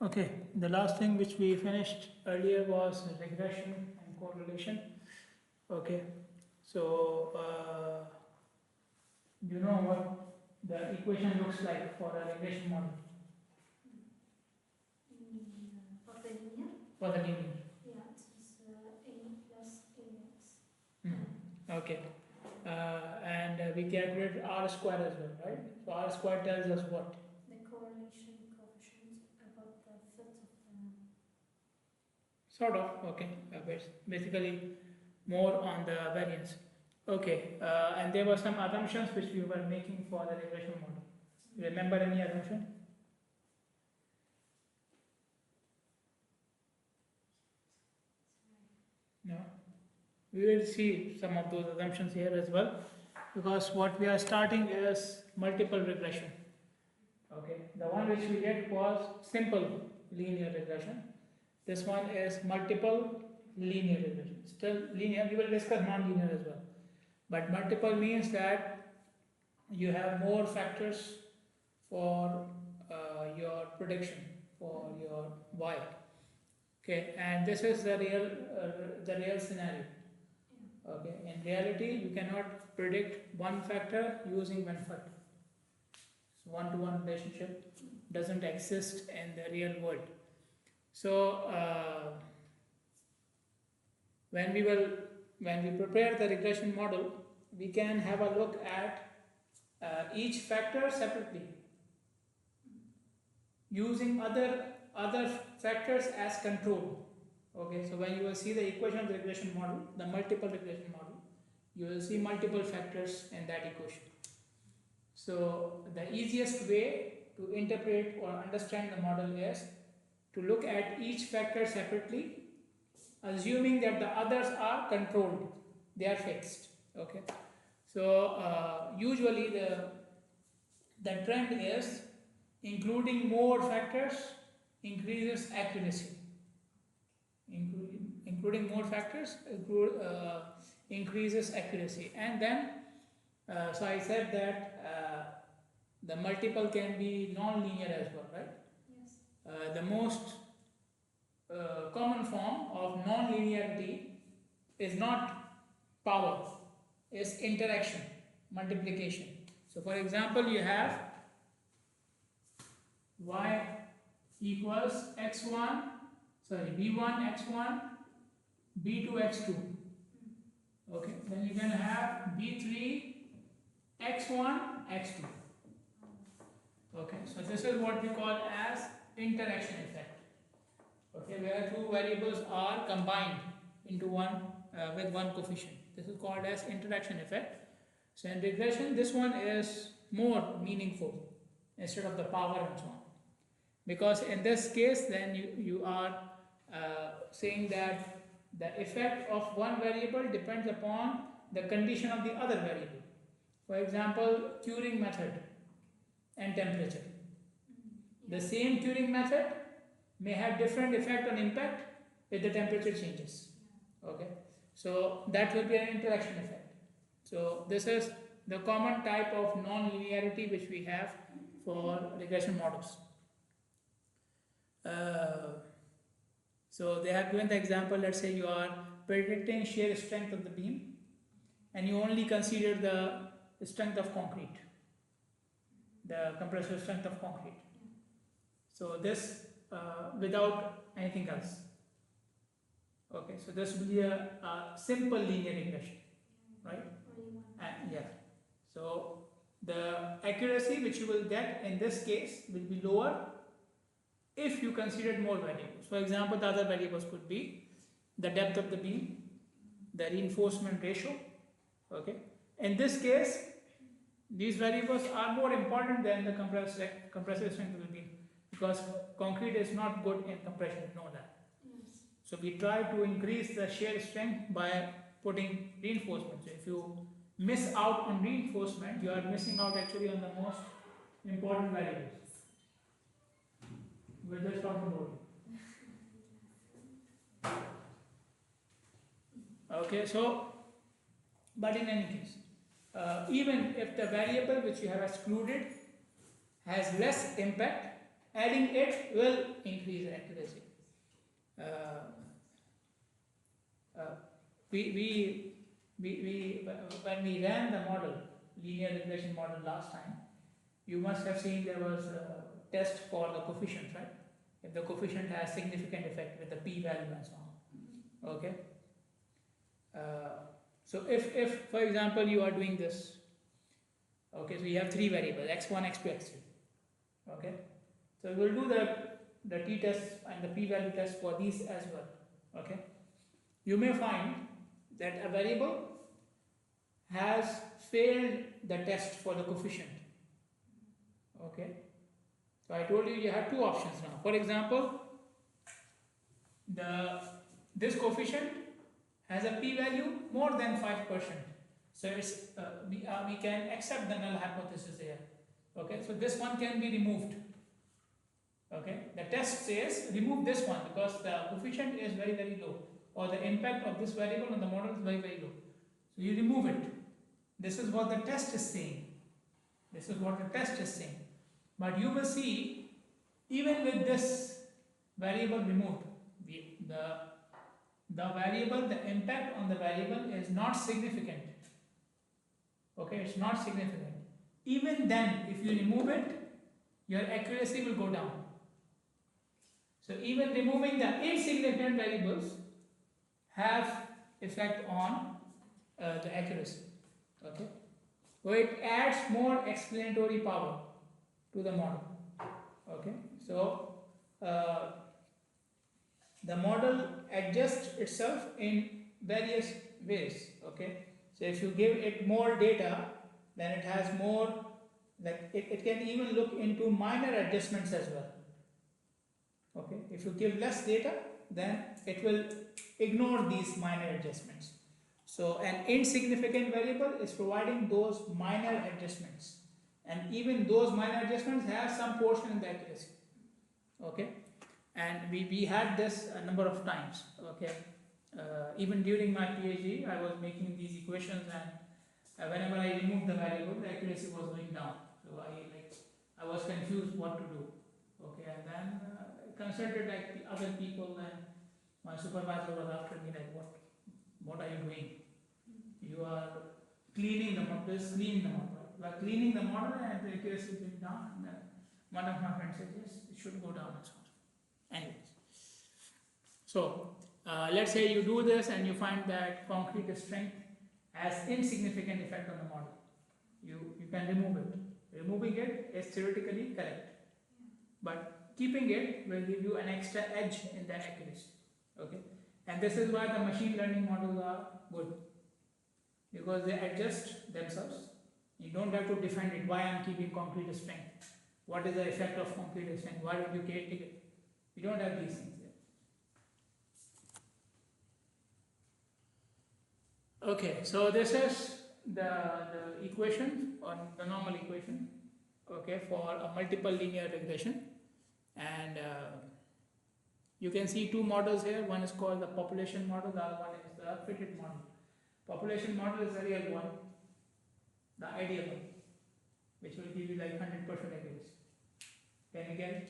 Okay, the last thing which we finished earlier was regression and correlation. Okay, so you know what the equation looks like for a regression model? For the linear? For the linear. Yeah, it's a plus ax. Okay, and we calculated r square as well, right? So r square tells us what? The correlation coefficient about the fifth of the... Sort of, okay, basically more on the variance. Okay, and there were some assumptions which we were making for the regression model. You remember any assumption? No? We will see some of those assumptions here as well, because what we are starting is multiple regression. Okay, the one which we did was simple linear regression. This one is multiple linear regression. Still linear, we will discuss non-linear as well. But multiple means that you have more factors for your prediction, for your y. Okay, and this is the real scenario. Okay, in reality, you cannot predict one factor using one factor. So one-to-one relationship doesn't exist in the real world. So when we prepare the regression model, we can have a look at each factor separately, using other factors as control. Okay, so when you will see the equation of the regression model, the multiple regression model, you will see multiple factors in that equation. So the easiest way to interpret or understand the model is to look at each factor separately, assuming that the others are controlled, they are fixed. Okay, so usually the trend is including more factors increases accuracy. Including more factors increases accuracy, and then so I said that the multiple can be non-linear as well, right? Yes. The most common form of non-linearity is not power, is interaction, multiplication. So for example, you have y equals x1, sorry, b1 x1, b2 x2. Okay, then you can have b3 x1 x2. Okay, so this is what we call as interaction effect. Okay, where two variables are combined into one with one coefficient. This is called as interaction effect. So in regression, this one is more meaningful instead of the power and so on. Because in this case, then you are saying that the effect of one variable depends upon the condition of the other variable. For example, Turing method and temperature. The same Turing method may have different effect on impact if the temperature changes. Okay, so that will be an interaction effect. So this is the common type of non-linearity which we have for regression models. So they have given the example, let's say you are predicting shear strength of the beam and you only consider the strength of concrete, the compressive strength of concrete. So this without anything else. Okay, so this will be a simple linear regression, right? And yeah, so the accuracy which you will get in this case will be lower if you considered more variables. For example, the other variables could be the depth of the beam, the reinforcement ratio. Okay, in this case, these variables are more important than the compressive strength of the beam, because concrete is not good in compression, you know that. Yes. So we try to increase the shear strength by putting reinforcement. So if you miss out on reinforcement, you are missing out actually on the most important variables. We're just talking about it. Okay, so, but in any case, even if the variable which you have excluded has less impact, adding it will increase accuracy. Uh, when we ran the model, linear regression model last time, you must have seen there was a test for the coefficient, right? If the coefficient has significant effect with the p-value and so on. Okay. So if for example you are doing this, okay, so you have three variables x1, x2, x3. Okay, so we'll do the t-test and the p-value test for these as well. Okay, you may find that a variable has failed the test for the coefficient. Okay, so I told you have two options now. For example, this coefficient has a p-value more than 5%. So it's, we can accept the null hypothesis here. Okay, so this one can be removed. Okay, the test says remove this one because the coefficient is very, very low, or the impact of this variable on the model is very, very low. So you remove it. This is what the test is saying. This is what the test is saying. But you will see, even with this variable removed, the variable, the impact on the variable is not significant. Okay, it's not significant. Even then, if you remove it, your accuracy will go down. So even removing the insignificant variables have effect on the accuracy. Okay, so it adds more explanatory power to the model. Okay, so the model adjusts itself in various ways. Okay, so if you give it more data, then it has more, like it can even look into minor adjustments as well. Okay, if you give less data, then it will ignore these minor adjustments. So an insignificant variable is providing those minor adjustments, and even those minor adjustments have some portion in the accuracy. Okay, and we had this a number of times. Okay, even during my PhD, I was making these equations, and whenever I removed the variable, the accuracy was going down. So I was confused what to do. Okay, and then I consulted like the other people, and my supervisor was after me like, what are you doing? You are cleaning the model. Please clean the model. You are cleaning the model, and the accuracy is going down. And then one of my friends said, yes, it should go down and so on. Anyways, so let's say you do this and you find that concrete strength has insignificant effect on the model. You can remove it. Removing it is theoretically correct, but keeping it will give you an extra edge in the accuracy. Okay, and this is why the machine learning models are good, because they adjust themselves. You don't have to defend it. Why I'm keeping concrete strength? What is the effect of concrete strength? Why would you take it? You don't have these things there. Okay, so this is the equation, or the normal equation, okay, for a multiple linear regression. And you can see two models here. One is called the population model, the other one is the fitted model. Population model is the real one, the ideal one, which will give you like 100% accuracy. Can you get it?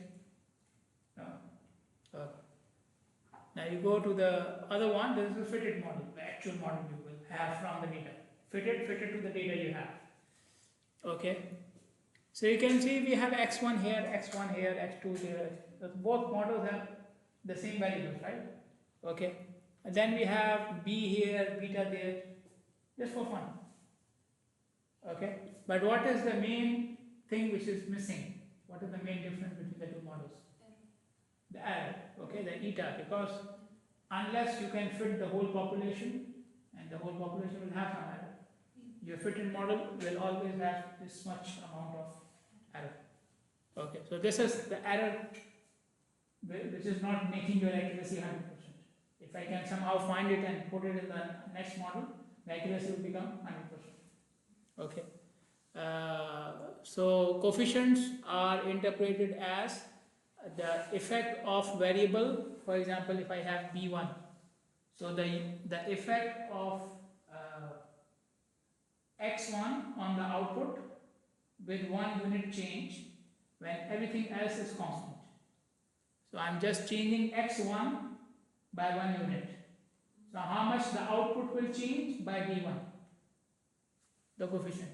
No. Okay. Now you go to the other one. This is the fitted model, the actual model you will have from the data. Fitted to the data you have. Okay. So you can see we have x1 here, x1 here, x2 here. Both models have the same variables, right? Okay. And then we have b here, beta there, just for fun. Okay. But what is the main thing which is missing? What is the main difference between the two models? The error. Okay, the eta. Because unless you can fit the whole population, and the whole population will have some error, your fitted model will always have this much amount of error. Okay, so this is the error which is not making your accuracy 100%. If I can somehow find it and put it in the next model, the accuracy will become 100%. Okay. So coefficients are interpreted as the effect of variable. For example, if I have b1, so the effect of x1 on the output with 1 unit change when everything else is constant. So I'm just changing x1 by 1 unit. So how much the output will change? By b1, the coefficient.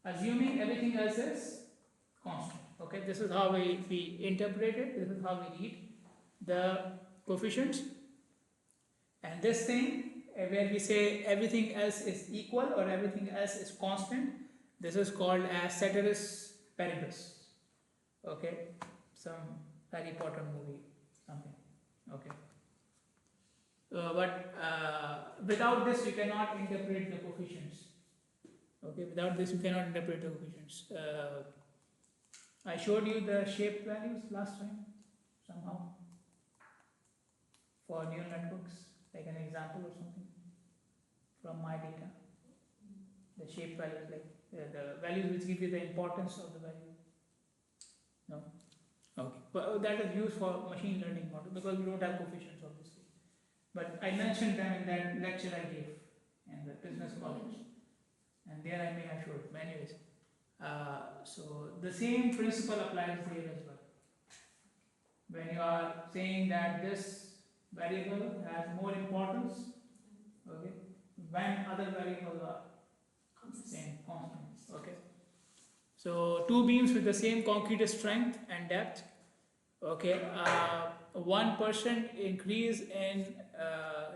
Assuming everything else is constant. Okay, this is how we interpret it, this is how we read the coefficients. And this thing, where we say everything else is equal or everything else is constant, this is called as ceteris paribus. Okay, some Harry Potter movie, something. Okay. But without this you cannot interpret the coefficients. Okay, without this you cannot interpret the coefficients. I showed you the shape values last time, somehow, for neural networks, like an example or something from my data. The shape values, like the values which give you the importance of the value. No? Okay. But that is used for machine learning model because we don't have coefficients obviously. But I mentioned them in that lecture I gave in the business college. And there I may have showed it. But anyways, so the same principle applies here as well. When you are saying that this variable has more importance, okay, when other variables are same, constant, okay. So two beams with the same concrete strength and depth, okay, 1% increase in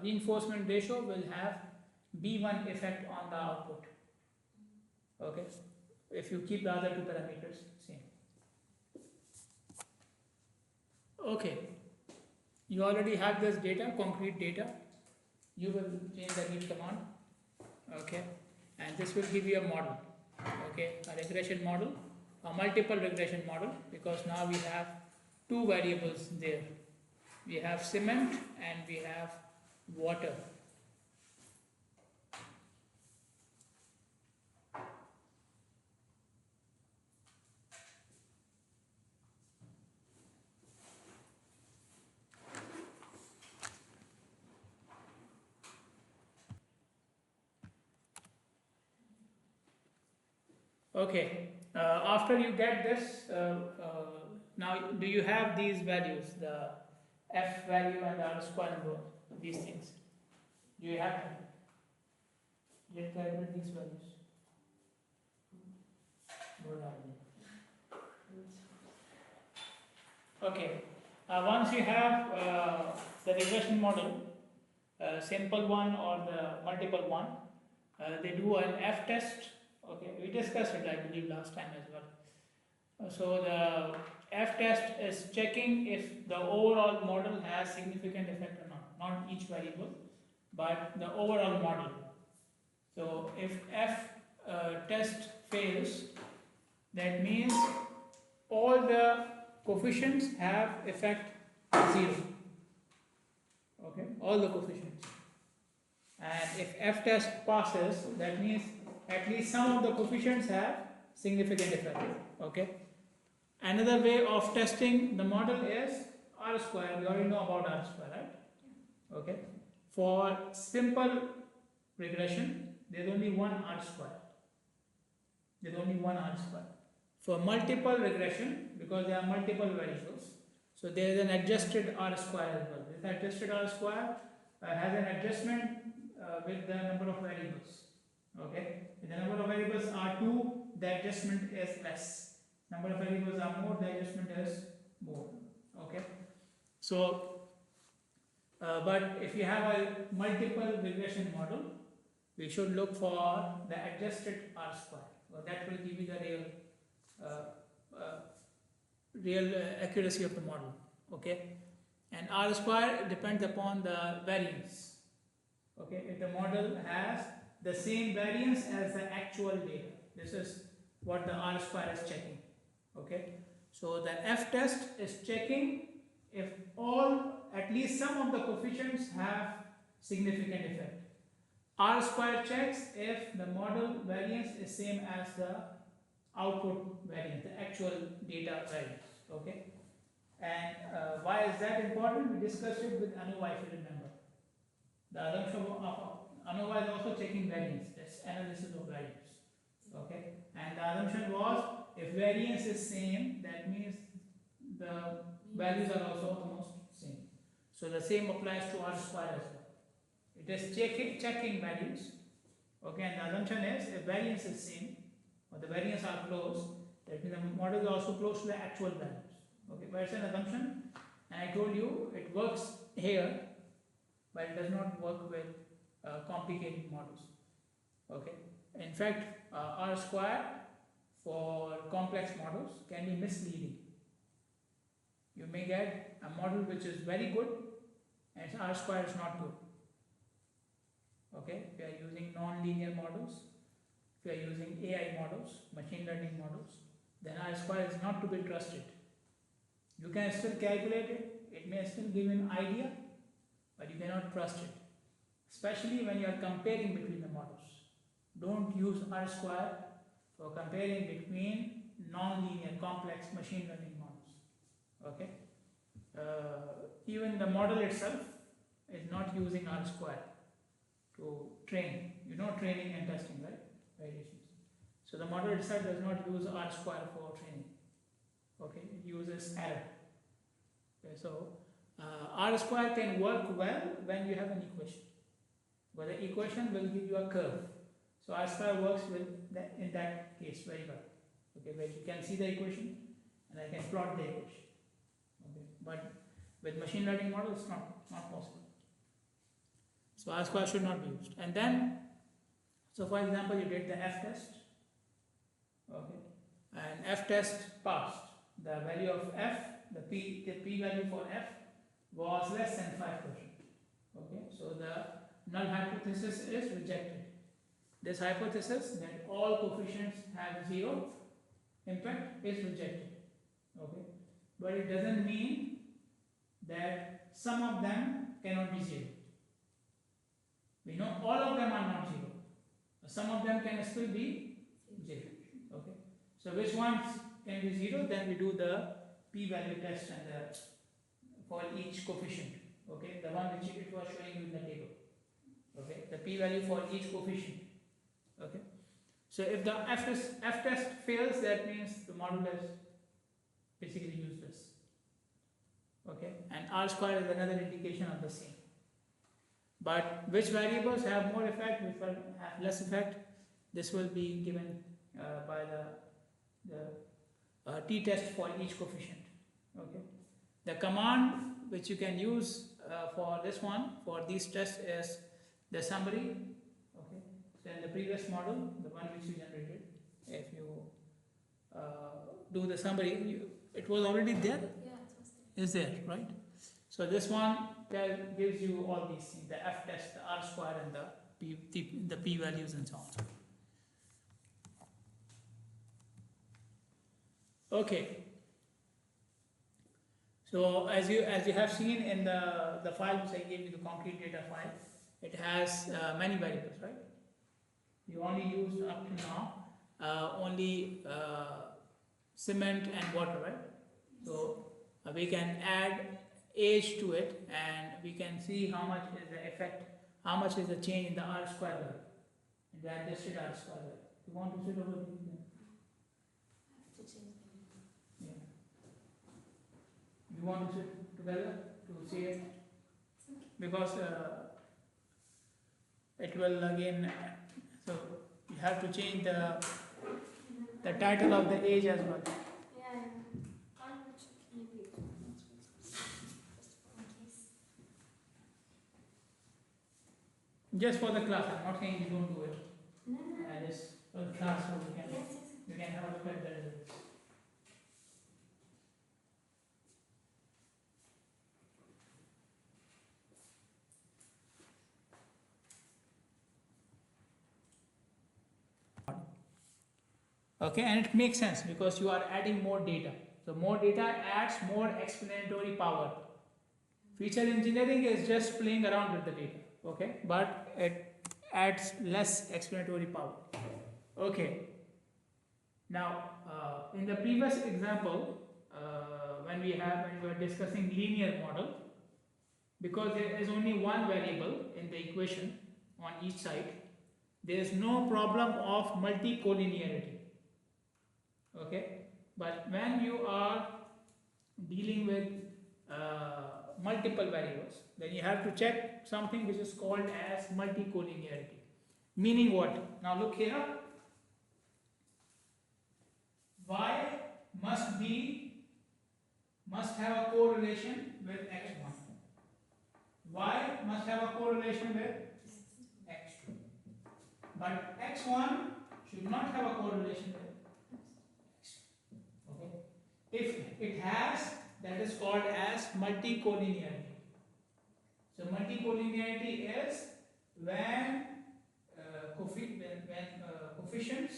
reinforcement ratio will have B1 effect on the output, okay, if you keep the other two parameters same. Okay, you already have this data, concrete data. You will change the read command, okay, and this will give you a model, okay, a regression model, a multiple regression model, because now we have two variables there. We have cement and we have water. Okay, after you get this, now do you have these values, the f value and the R square and these things? Do you have them? You have calculated these values? Okay, once you have the regression model, simple one or the multiple one, they do an F test. Okay, we discussed it, I believe, last time as well. So the F test is checking if the overall model has significant effect or not each variable, but the overall model. So if F test fails, that means all the coefficients have effect 0. Okay, all the coefficients. And if F test passes, that means at least some of the coefficients have significant effect. Okay. Another way of testing the model is R square. We already know about R square, right? Okay. For simple regression, there is only one R square. There is only one R square. For multiple regression, because there are multiple variables, so there is an adjusted R square as well. This adjusted R square has an adjustment with the number of variables. Okay, if the number of variables are 2, the adjustment is less. Number of variables are more, the adjustment is more. Okay, so but if you have a multiple regression model, we should look for the adjusted R square. Well, that will give you the real accuracy of the model. Okay, and R square depends upon the variance. Okay, if the model has the same variance as the actual data, this is what the R square is checking. Okay, so the F test is checking if at least some of the coefficients have significant effect. R square checks if the model variance is same as the output variance, the actual data variance. Okay, and why is that important? We discussed it with ANOVA, if you remember. The assumption of ANOVA is also checking variance, that's analysis of variance. Okay, and the assumption was if variance is same, that means the values are also almost same. So the same applies to R square as well. It is checking values. Okay, and the assumption is if variance is same or the variance are close, that means the model is also close to the actual values. Okay, but it's an assumption, and I told you it works here, but it does not work with complicated models. Okay, in fact, R square for complex models can be misleading. You may get a model which is very good and its R square is not good. Okay, if you are using non-linear models, if you are using AI models, machine learning models, then R square is not to be trusted. You can still calculate it, it may still give you an idea, but you cannot trust it. Especially when you are comparing between the models. Don't use R square for comparing between non-linear complex machine learning models. Okay? Even the model itself is not using R square to train. You know training and testing, right? Variations. So the model itself does not use R square for training. Okay? It uses error. Okay, so R square can work well when you have an equation. But the equation will give you a curve. So R square works in that case very well. Okay, where you can see the equation and I can plot the equation. Okay, but with machine learning models, it's not possible. So R square should not be used. And then, so for example, you did the F test. Okay, and F test passed. The value of F, the P value for F was less than 5%. Okay, so the null hypothesis is rejected. This hypothesis that all coefficients have zero impact is rejected. Okay, but it doesn't mean that some of them cannot be zero. We know all of them are not zero. Some of them can still be zero. Okay, so which ones can be zero? Then we do the p-value test and for each coefficient. Okay, the one which it was showing you in the table. Okay, the p-value for each coefficient. Okay, so if the F test fails, that means the model is basically useless. Okay, and R square is another indication of the same. But which variables have more effect, which will have less effect, this will be given by the t-test for each coefficient. Okay, the command which you can use for this one, for these tests, is the summary. Okay, so in the previous model, the one which you generated, if you do the summary, it was already there? Yeah, it was there. Is there, right? So this one gives you all these things, the F test, the R square, and the p values and so on. Okay. So as you have seen in the file which I gave you, the concrete data file, it has many variables, right? You only used up to now only cement and water, right? So we can add age to it, and we can see how much is the effect, how much is the change in the R square value, in the adjusted R square value. You want to sit over here? I have to change them. Yeah. You want to sit together to see it? Because it will again, so you have to change the title of the age as well. Yeah, how much can you read? Just in case. Just for the class, I'm not saying you don't do it. No. Just for the class, so Yes. you can have a look at the results. Okay, and it makes sense because you are adding more data. So more data adds more explanatory power. Feature engineering is just playing around with the data, okay, but it adds less explanatory power. Okay. Now, in the previous example, when we were discussing linear model, because there is only one variable in the equation on each side, there is no problem of multicollinearity. Okay, but when you are dealing with multiple variables, then you have to check something which is called as multicollinearity. Meaning what? Now look here. Y must have a correlation with x1. Y must have a correlation with x2. But x1 should not have a correlation with x2. Okay? If it has, that is called as multicollinearity. So multicollinearity is when coefficients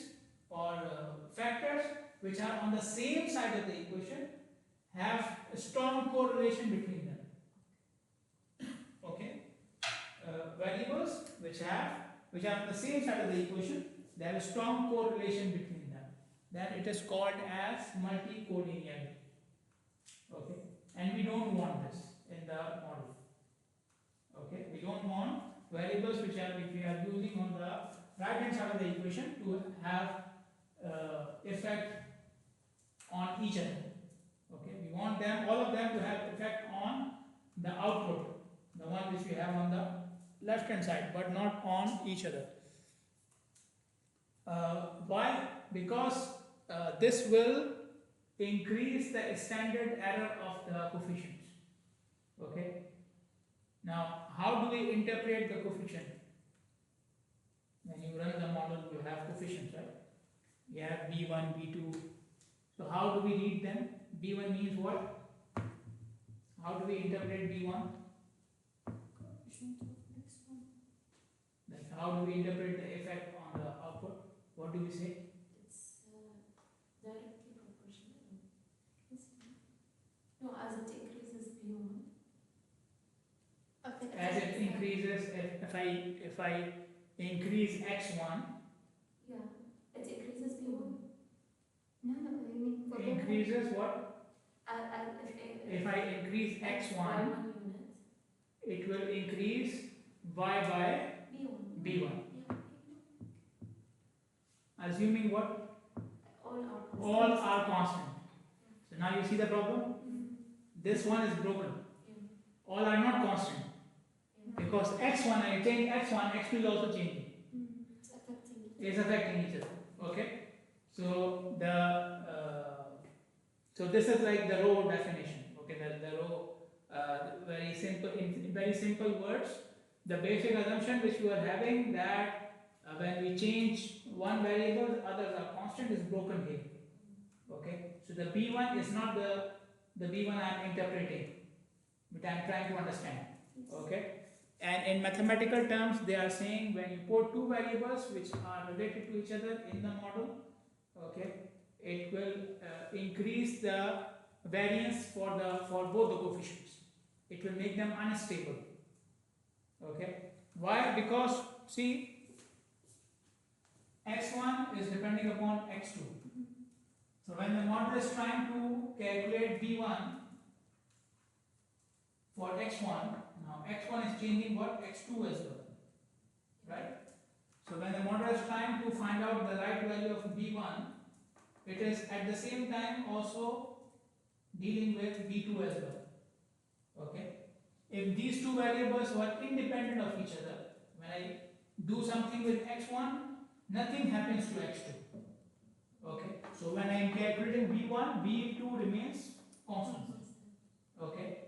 or factors which are on the same side of the equation have a strong correlation between them. Okay, variables which are on the same side of the equation, they have a strong correlation between them. Then it is called as multicollinearity. Okay, and we don't want this in the model. Okay, we don't want variables which we are using on the right hand side of the equation to have effect on each other. Okay, we want them, all of them, to have effect on the output, the one which we have on the left hand side, but not on each other. Why? Because this will increase the standard error of the coefficients. Okay. Now, how do we interpret the coefficient? When you run the model, you have coefficients, right? You have B1, B2. So how do we read them? B1 means what? How do we interpret B1? Then how do we interpret the effect on the output? What do we say? It's directly proportional. No, as it increases B1. As it increases, if I increase x1, yeah, it increases B1. No, you mean for increases what? If I increase x1, unit, it will increase y by B1. b1. Yeah. Assuming what? All are constant. So now you see the problem? This one is broken. All are not constant. Because x1, I change x1, x2 is also changing. It's affecting each other. Okay? So so this is like the row definition. Okay, the row, very simple, in very simple words, the basic assumption which we are having, that when we change one variable, others are constant, is broken here. Okay, so the B1 is not the B1 I am interpreting, but I am trying to understand. Okay, and in mathematical terms, they are saying when you put two variables which are related to each other in the model, okay, it will increase the variance for both the coefficients. It will make them unstable. Okay, why? Because see, x1 is depending upon x2. So when the model is trying to calculate b1 for x1, now x1 is changing what? x2 as well, right? So when the model is trying to find out the right value of b1, it is at the same time also dealing with b2 as well. Okay, if these two variables were independent of each other, when I do something with x1, nothing happens to x2. Okay, so when I am calculating b1, b2 remains constant. Okay,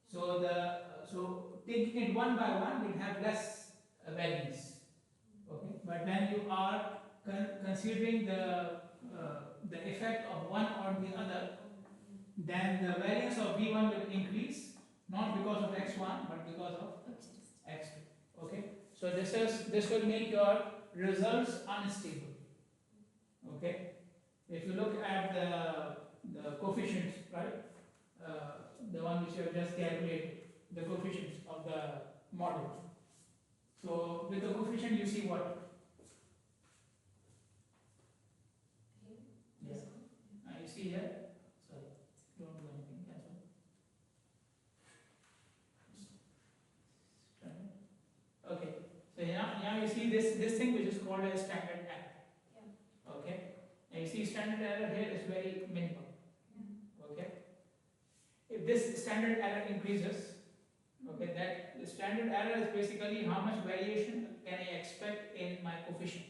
so taking it one by one will have less variance. Okay, but when you are considering the effect of one or the other, then the variance of b1 will increase, not because of x1 but because of x2. Okay, so this will make your results unstable. Okay, if you look at the coefficients, right, the one which you have just calculated, the coefficients of the model. So with the coefficient you see what? Yeah. You see here? Sorry, don't do anything. That's all. Okay. So now you see this thing which is called a standard error. Yeah. Okay. And you see standard error here is this standard error increases, okay, that the standard error is basically how much variation can I expect in my coefficient.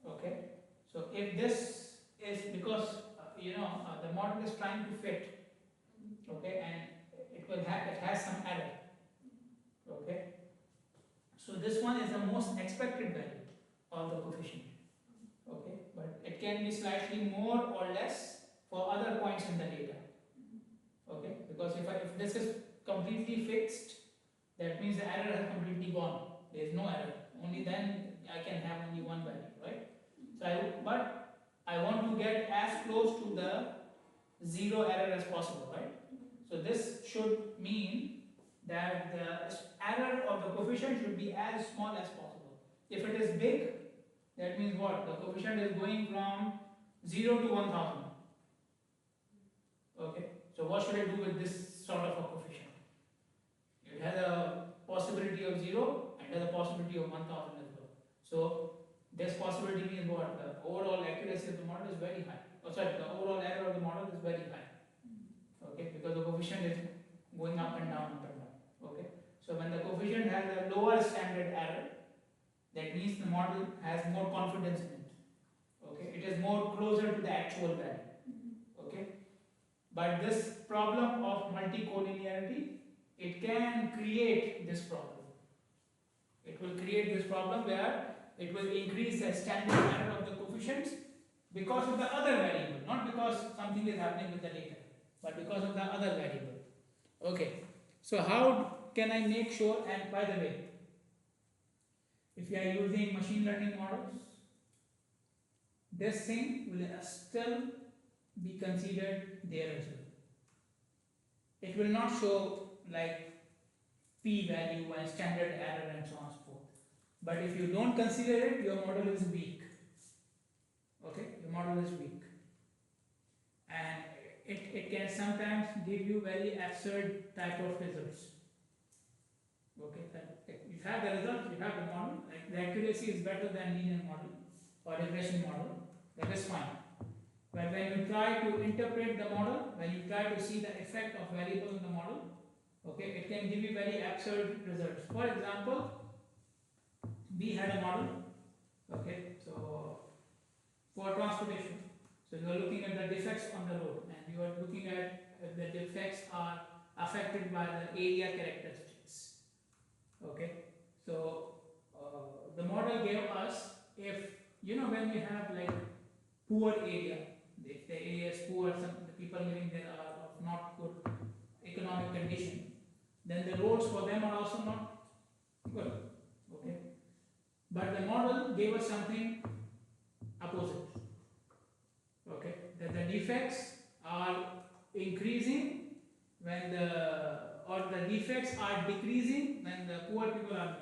Okay, so if this is because the model is trying to fit, okay, and it has some error, okay, so this one is the most expected value of the coefficient, okay, but it can be slightly more or less for other points in the data, okay, because if this is completely fixed, that means the error has completely gone. There is no error. Only then I can have only one value, right? So but I want to get as close to the zero error as possible, right? So this should mean that the error of the coefficient should be as small as possible. If it is big, that means what? The coefficient is going from 0 to 1000. Okay, so what should I do with this sort of a coefficient? It has a possibility of 0 and has a possibility of 1000 as well. So this possibility means what? The overall accuracy of the model is very high. Oh, sorry, the overall error of the model is very high. Okay, because the coefficient is going up and down, up and down. Okay, so when the coefficient has a lower standard error, that means the model has more confidence in it. Okay, it is more closer to the actual value. Okay, but this problem of multicollinearity, it can create this problem. It will create this problem where it will increase the standard error of the coefficients because of the other variable, not because something is happening with the data, but because of the other variable. Okay, so how can I make sure? And by the way, if you are using machine learning models, this thing will still be considered there as well. It will not show like p-value and standard error and so on and so forth. But if you don't consider it, your model is weak. Okay, your model is weak. And it can sometimes give you very absurd type of results. Okay, you have the result, you have the model, like the accuracy is better than linear model or regression model, that is fine. But when you try to interpret the model, when you try to see the effect of variable in the model, okay, it can give you very absurd results. For example, we had a model, okay, so for transportation. So you are looking at the defects on the road, and you are looking at if the defects are affected by the area characteristics. Okay, so the model gave us, if when we have like poor area, if the area is poor, the people living there are of not good economic condition, then the roads for them are also not good. Okay, but the model gave us something opposite. Okay, that the defects are increasing when the defects are decreasing when the poor people are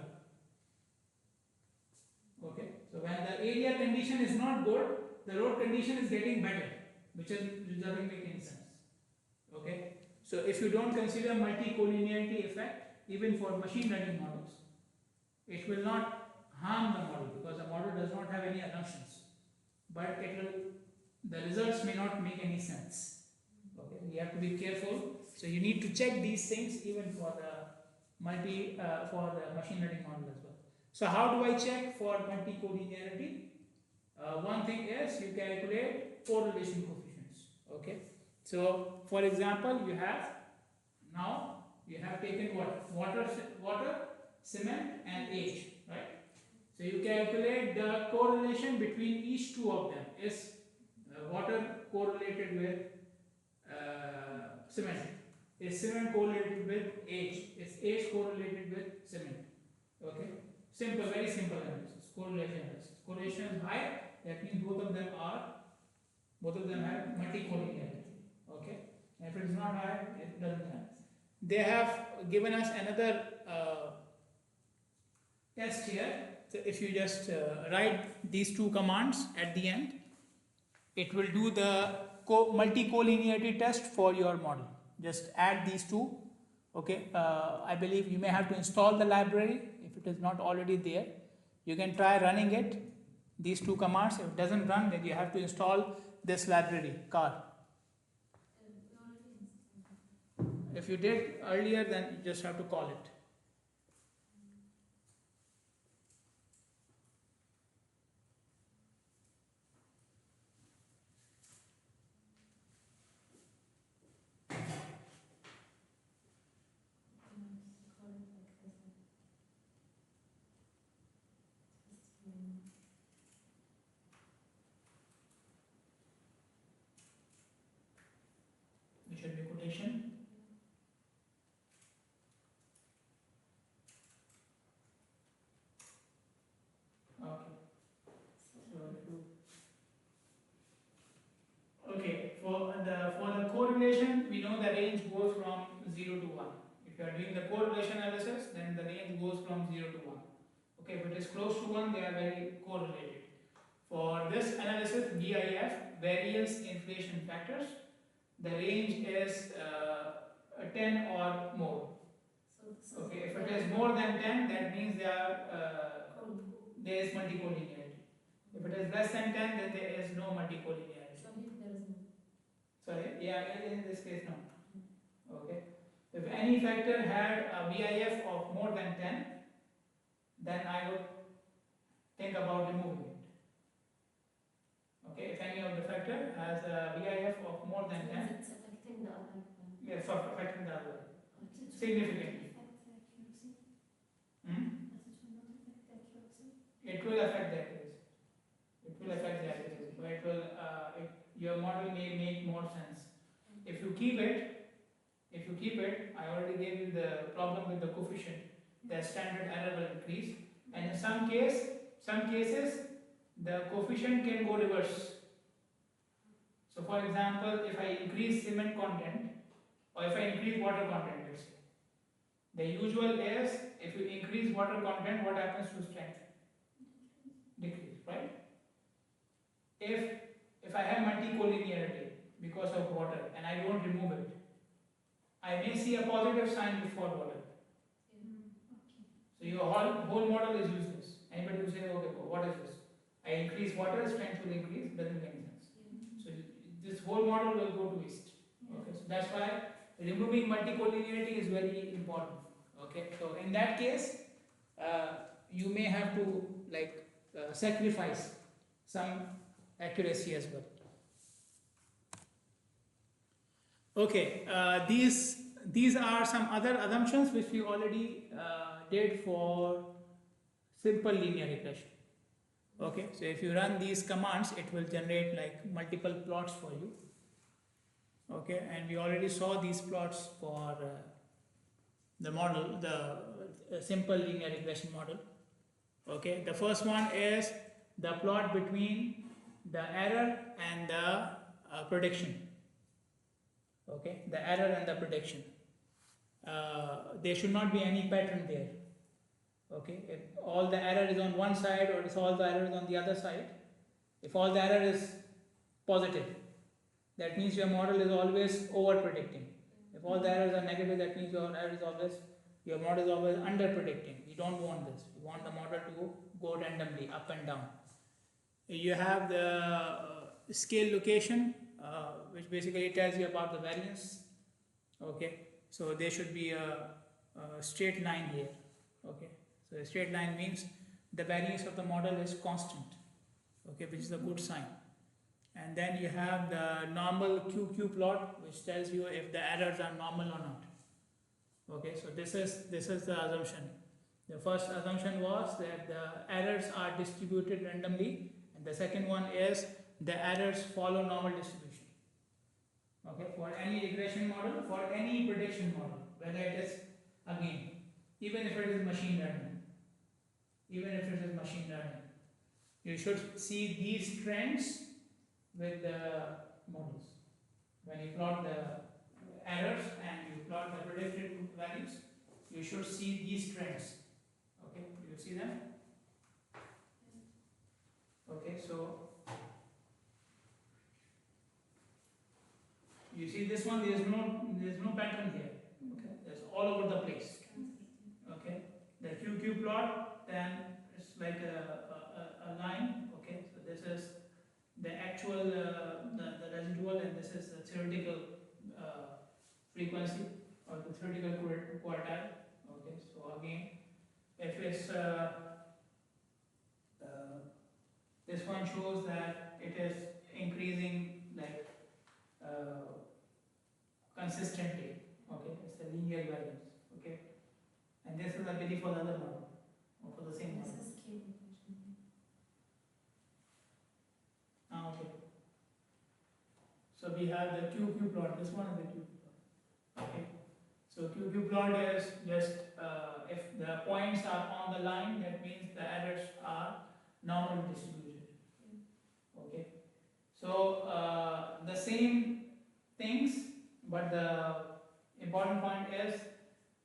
more. Okay, so when the area condition is not good, the road condition is getting better, which doesn't make any sense. Okay, so if you don't consider multicollinearity effect, even for machine learning models, it will not harm the model because the model does not have any assumptions, but the results may not make any sense. Okay, you have to be careful. So you need to check these things even for the machine learning model as well. So how do I check for multicollinearity? One thing is you calculate correlation coefficients. Okay, so for example, you have taken what? Water, cement, and age, right? So you calculate the correlation between each two of them. Is water correlated with cement? Is cement correlated with age? Is age correlated with cement? Okay, simple, very simple analysis. Correlation analysis. Correlation is high, that means both of them have multicollinearity. Okay, and if it is not high, it doesn't have. They have given us another test here. So if you just write these two commands at the end, it will do the multicollinearity test for your model. Just add these two. Okay, I believe you may have to install the library if it is not already there. You can try running it, these two commands. If it doesn't run, then you have to install this library car. If you did earlier, then you just have to call it. It should be quotation. Okay. Okay, for the correlation, we know the range goes from 0 to 1. If you are doing the correlation analysis, then the range goes from 0 to 1. Okay, if it is close to 1, they are very correlated. For this analysis, VIF, variance inflation factors, the range is 10 or more. Okay, if it is more than 10, that means there is multicollinearity. If it is less than 10, then there is no multicollinearity. Sorry, yeah, in this case, no. Okay. If any factor had a VIF of more than 10, then I would think about removing it. Okay, if any of the factor has a VIF of more than 10, it's affecting the other one. yes, affecting the other significantly. It will affect the accuracy. It will affect the accuracy, but it will, your model may make more sense. If you keep it, I already gave you the problem with the coefficient. The standard error will increase, and in some cases, the coefficient can go reverse. So, for example, if I increase cement content, or if I increase water content, let's say, the usual is if you increase water content, what happens to strength? Decrease, right? If I have multicollinearity because of water and I don't remove it, I may see a positive sign before water. So your whole model is useless. Anybody will say, okay, what is this? I increase water, strength will increase, doesn't make sense. So this whole model will go to waste. Okay, so that's why removing multicollinearity is very important. Okay, so in that case, you may have to sacrifice some accuracy as well. Okay, these are some other assumptions which we already did for simple linear regression. Okay, so if you run these commands, it will generate like multiple plots for you. Okay, and we already saw these plots for the model, the simple linear regression model. Okay, the first one is the plot between the error and the prediction. Okay, the error and the prediction. There should not be any pattern there. Okay, if all the error is on one side or if all the error is on the other side, if all the error is positive, that means your model is always over predicting. If all the errors are negative, that means your model is always under predicting. You don't want this. You want the model to go randomly up and down. You have the scale location, which basically tells you about the variance. Okay, so there should be a straight line here. Okay, so a straight line means the variance of the model is constant. Okay, which is a good sign. And then you have the normal QQ plot, which tells you if the errors are normal or not. Okay, so this is the assumption. The first assumption was that the errors are distributed randomly, and the second one is the errors follow normal distribution. Okay, for any regression model, for any prediction model, whether it is, again, even if it is machine learning, you should see these trends with the models. When you plot the errors and you plot the predicted values, you should see these trends. Okay, do you see them? Okay, so you see this one, there's no pattern here. Okay, it's all over the place. Okay, the QQ plot, then it's like a line. Okay, so this is the actual the residual, and this is the theoretical frequency. or the theoretical quartile. Okay, so again, if it's this one shows that it is increasing like consistently. Okay, it's the linear values. Okay, and this is I believe for the other model or for the same model. This is K regression. Okay. So we have the QQ plot. This one is the QQ plot. Okay. So QQ plot is just if the points are on the line, that means the errors are normally distributed. Okay. So the same things, but the important point is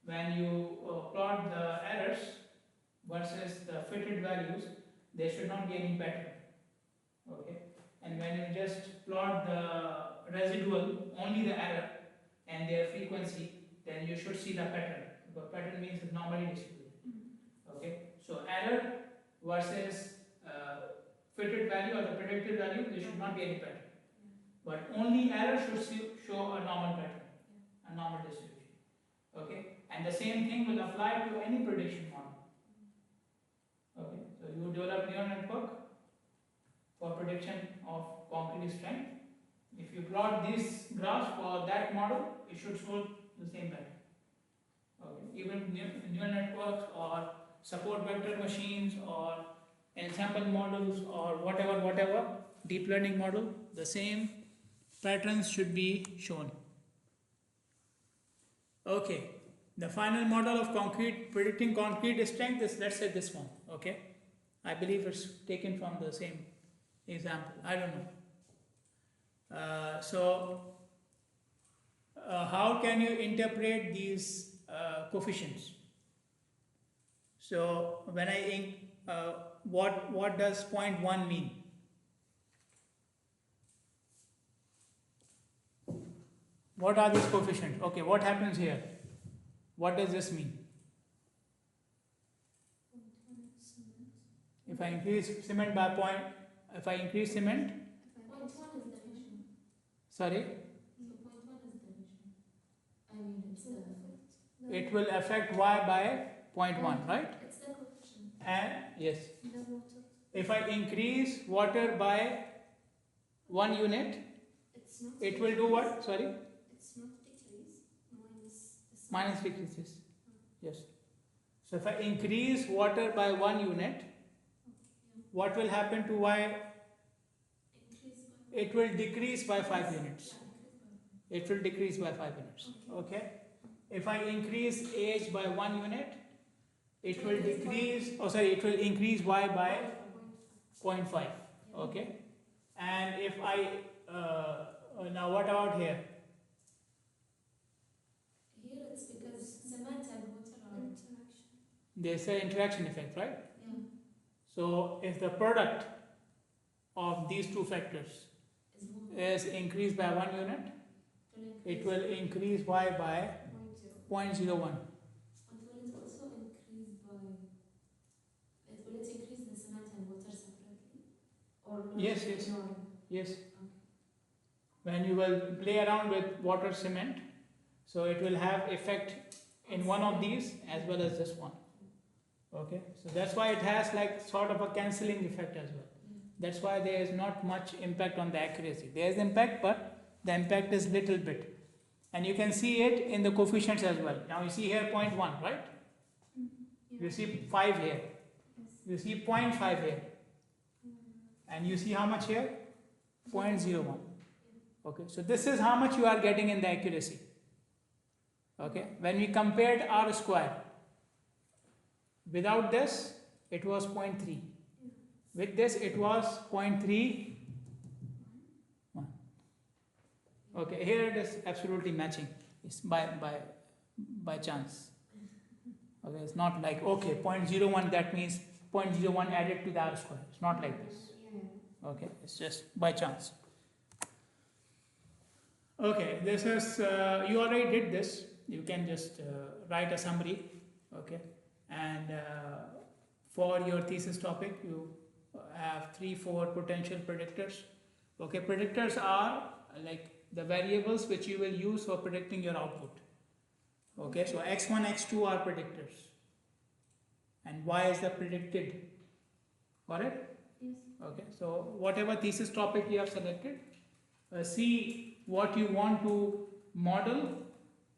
when you plot the errors versus the fitted values, there should not be any pattern. Okay. And when you just plot the residual, only the error and their frequency, then you should see the pattern. The pattern means it's normally distributed. Okay, so error versus fitted value or the predicted value, there should not be any pattern. But only error should show a normal pattern, a normal distribution. Okay, and the same thing will apply to any prediction model. Okay, so you develop neural network for prediction of concrete strength. If you plot this graph for that model, it should show the same pattern. Okay. Even neural networks or support vector machines or ensemble models or whatever deep learning model, the same patterns should be shown. Okay, the final model of predicting concrete strength is, let's say, this one. Okay, I believe it's taken from the same example. I don't know. How can you interpret these coefficients? So when what does 0.1 mean? What are these coefficients? Okay, what happens here? What does this mean? If I increase cement by if I increase cement, sorry? It will affect y by 0.1, right? It's the coefficient. And yes, The water. if I increase water by 1 unit, It's not. it will do what? Sorry? It's not decrease. Minus decreases. Yes. So if I increase water by 1 unit, what will happen to y? It will decrease by 5 units. It will decrease by 5 units. Okay. If I increase age by 1 unit, it will decrease. It will increase y by 0.5. Okay. And if I now what about here? Here it's because cement and water are interaction. There's an interaction effect, right? Yeah. So if the product of these two factors is increased by 1 unit, it will increase y by 0.01. And will it also increase by? Will it increase the cement and water separately? Or Yes. Yes. When you will play around with water cement, so it will have effect in one of these as well as this one. Okay, so that's why it has like sort of a cancelling effect as well. That's why there is not much impact on the accuracy. There is impact, but the impact is little bit. And you can see it in the coefficients as well. Now you see here 0.1, right? You see 5 here. You see 0.5 here. And you see how much here? 0.01. Okay, so this is how much you are getting in the accuracy. Okay, when we compared R square, without this it was 0.3. With this it was 0.31. Okay, here it is absolutely matching. It's by chance. Okay, it's not like okay 0.01 that means 0.01 added to the R square. It's not like this. Okay, it's just by chance. Okay, this is you already did this. You can just write a summary. Okay, and for your thesis topic you have 3-4 potential predictors. Okay, predictors are like the variables which you will use for predicting your output. Okay, so x1, x2 are predictors, and y is the predicted. Got it? Yes. Okay, so whatever thesis topic you have selected, see what you want to model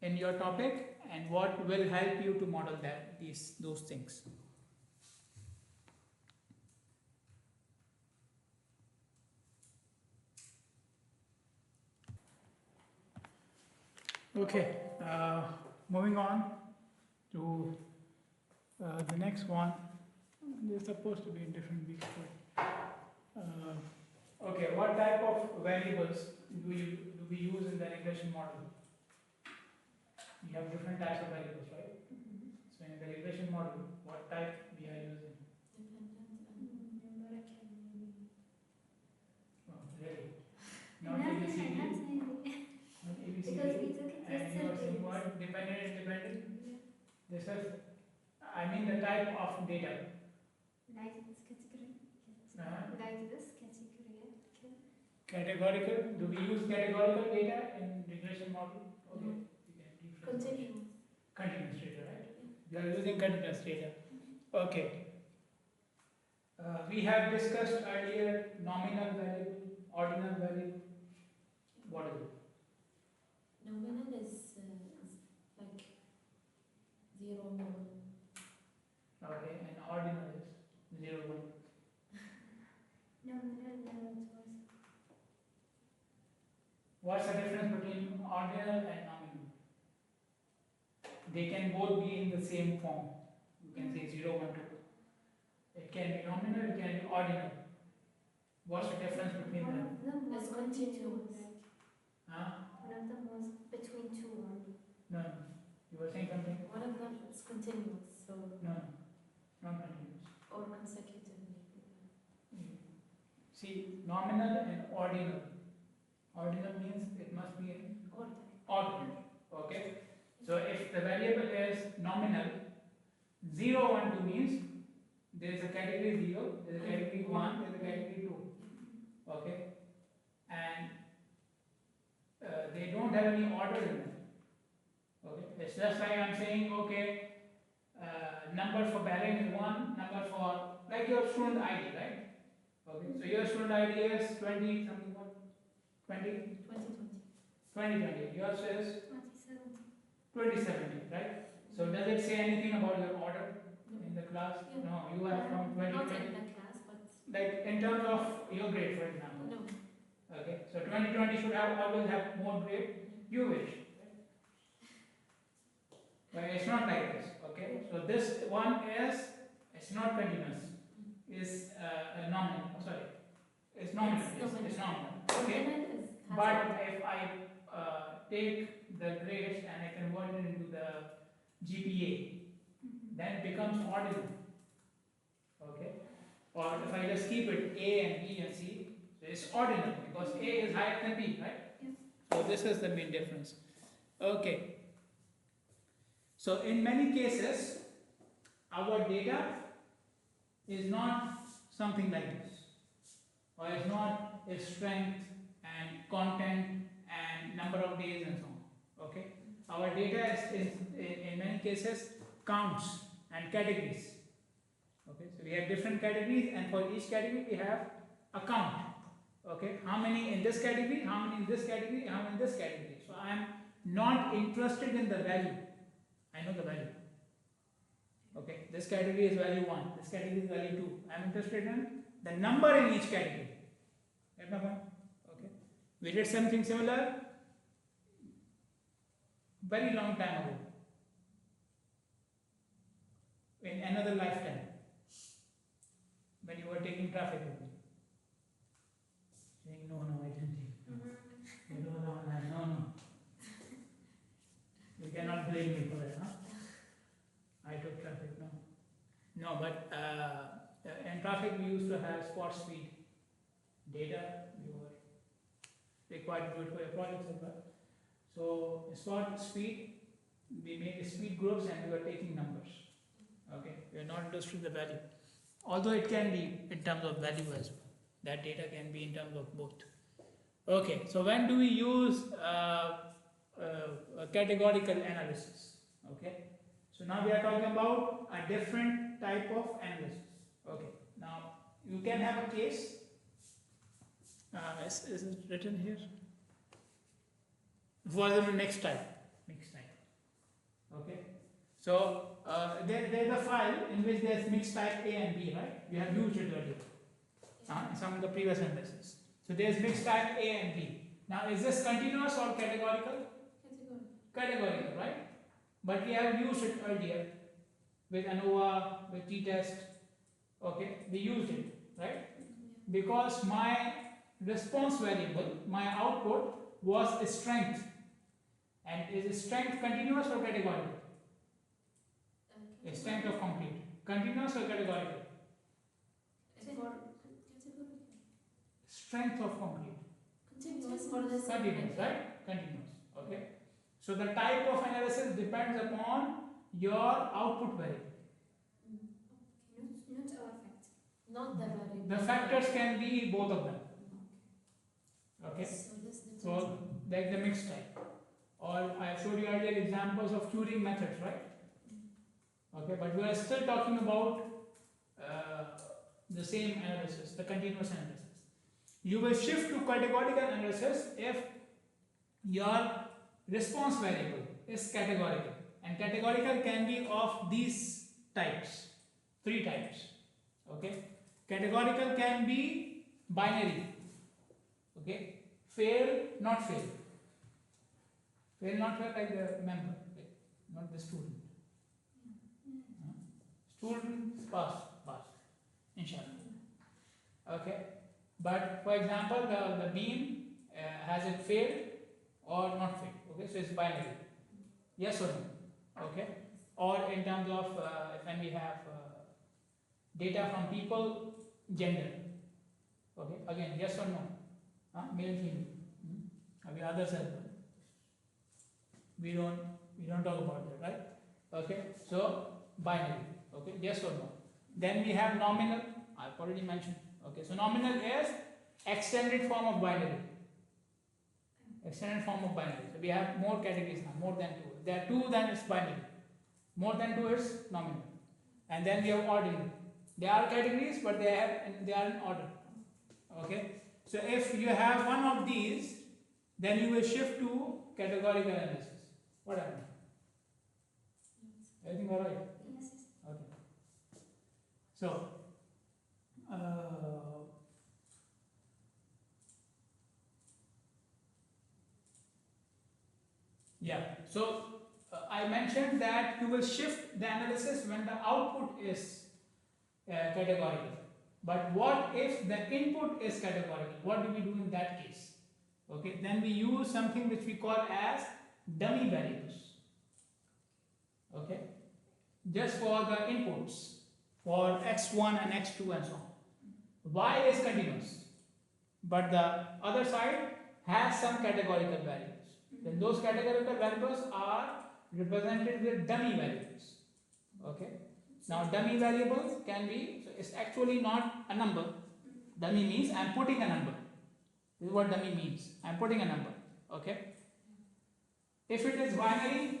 in your topic and what will help you to model those things. Okay, moving on to the next one. They're supposed to be in different weeks, but okay, what type of variables do we use in the regression model? We have different types of variables, right? So in the regression model, what type we are using? Oh, really? Not ABCD? Not ABCD? Because we took it And you are saying what? Dependent, independent? This is, I mean the type of data. Like this category. Uh-huh. Like this category. Categorical? Do we use categorical data in regression model? Okay. We can different. Continuous. Continuous data, right? We are using continuous data. Okay. We have discussed earlier nominal variable, ordinal variable. What is it? Nominal is like 0, 1. Okay, and ordinal is 0, 1. Nominal What's the difference between ordinal and nominal? They can both be in the same form. You can say 0, 1, 2. It can be nominal, it can be ordinal. What's the difference between them? It's continuous. Huh? One of them was between 2 only. No. You were saying something? One of them is continuous, so No. Not continuous. or consecutively. See, nominal and ordinal. Ordinal means it must be in Order. ordinal. Okay? So if the variable is nominal, 0, 1, 2 means there is a category 0, there is a category 1, there is a category 2. Okay? And they don't have any order in them. Okay? It's just like I'm saying, okay, number for parent is 1, number for, like your student ID, right? Okay, so your student ID is 20 something, what? 20? 2020. Yours is 2070, right? So does it say anything about your order in the class? Yeah. No, you are from Not 2020. in the class, but Like in terms of your grade, for example. no. Okay, so 2020 should have always have more grade. You wish. But it's not like this. Okay, so this one is, it's not continuous. Is nominal. Sorry, it's nominal. It's nominal. Okay. But if I take the grades and I convert it into the GPA, then it becomes ordinal. Okay? Or if I just keep it A and B and C, so it's ordinal because A is higher than B, right? Yes. So this is the main difference. Okay. So in many cases, our data is not something like this, or is not its strength and content and number of days and so on. Okay, our data is in many cases counts and categories. Okay, so we have different categories, and for each category we have a count. Okay, how many in this category, how many in this category, how many in this category. So I am not interested in the value. I know the value. Okay, this category is value 1, this category is value 2. I am interested in the number in each category. Get my point? Okay. We did something similar very long time ago. In another lifetime. When you were taking traffic with me. Saying, no, I didn't take. No. You cannot blame me for that, huh? I took traffic, no. No, but in traffic we used to have spot speed data. We were required to do it for your projects as well. So spot speed, we made the speed groups and we were taking numbers. Okay, we are not interested in the value. Although it can be in terms of value as well. That data can be in terms of both. Okay, so when do we use categorical analysis? now we are talking about a different type of analysis. Okay, now you can have a case. Is it written here? For the mixed type. Okay, so there is a file in which there is mixed type A and B, right? We have used it earlier in some of the previous analysis. So there is mixed type A and B. Now is this continuous or categorical? Categorical, right? But we have used it earlier with ANOVA, with t-test. Okay, we used it, right? Because my response variable, my output was a strength. And is strength continuous or categorical? A strength of complete. Continuous or categorical? Strength of complete. Continuous, right? Continuous. Okay. So the type of analysis depends upon your output variable. Not the variable. The factors can be both of them. Okay. So like the mixed type. Or I showed you earlier examples of Turing methods, right? Okay, but we are still talking about the same analysis, the continuous analysis. You will shift to categorical analysis if your response variable is categorical. And categorical can be of these types, 3 types. Okay, categorical can be binary. Okay, fail, not fail. Fail, not fail, like the member, not the student. Student pass, inshallah. Okay, but for example, the beam has it failed or not failed. Okay, so it's binary, yes or no. Okay, or in terms of when we have data from people, gender. Okay, again, yes or no, male, female. Maybe others as well. We don't talk about that, right? Okay, so binary. Okay, yes or no. Then we have nominal. I've already mentioned. Okay, so nominal is extended form of binary. Extended form of binary. So we have more categories now, more than 2. There are 2, then it's binary. More than 2 is nominal. And then we have ordinal. They are categories, but they are in order. Okay, so if you have one of these, then you will shift to categorical analysis. What happened? Everything all right? Yes. Okay. So, yeah. So I mentioned that you will shift the analysis when the output is categorical. But what if the input is categorical? What do we do in that case? Okay. Then we use something which we call as dummy variables. Okay, just for the inputs for x1 and x2 and so on. Y is continuous, but the other side has some categorical values. Then those categorical variables are represented with dummy variables. Okay, now dummy variables can be, so it's actually not a number. Dummy means I am putting a number. This is what dummy means. I am putting a number. Okay. If it is binary,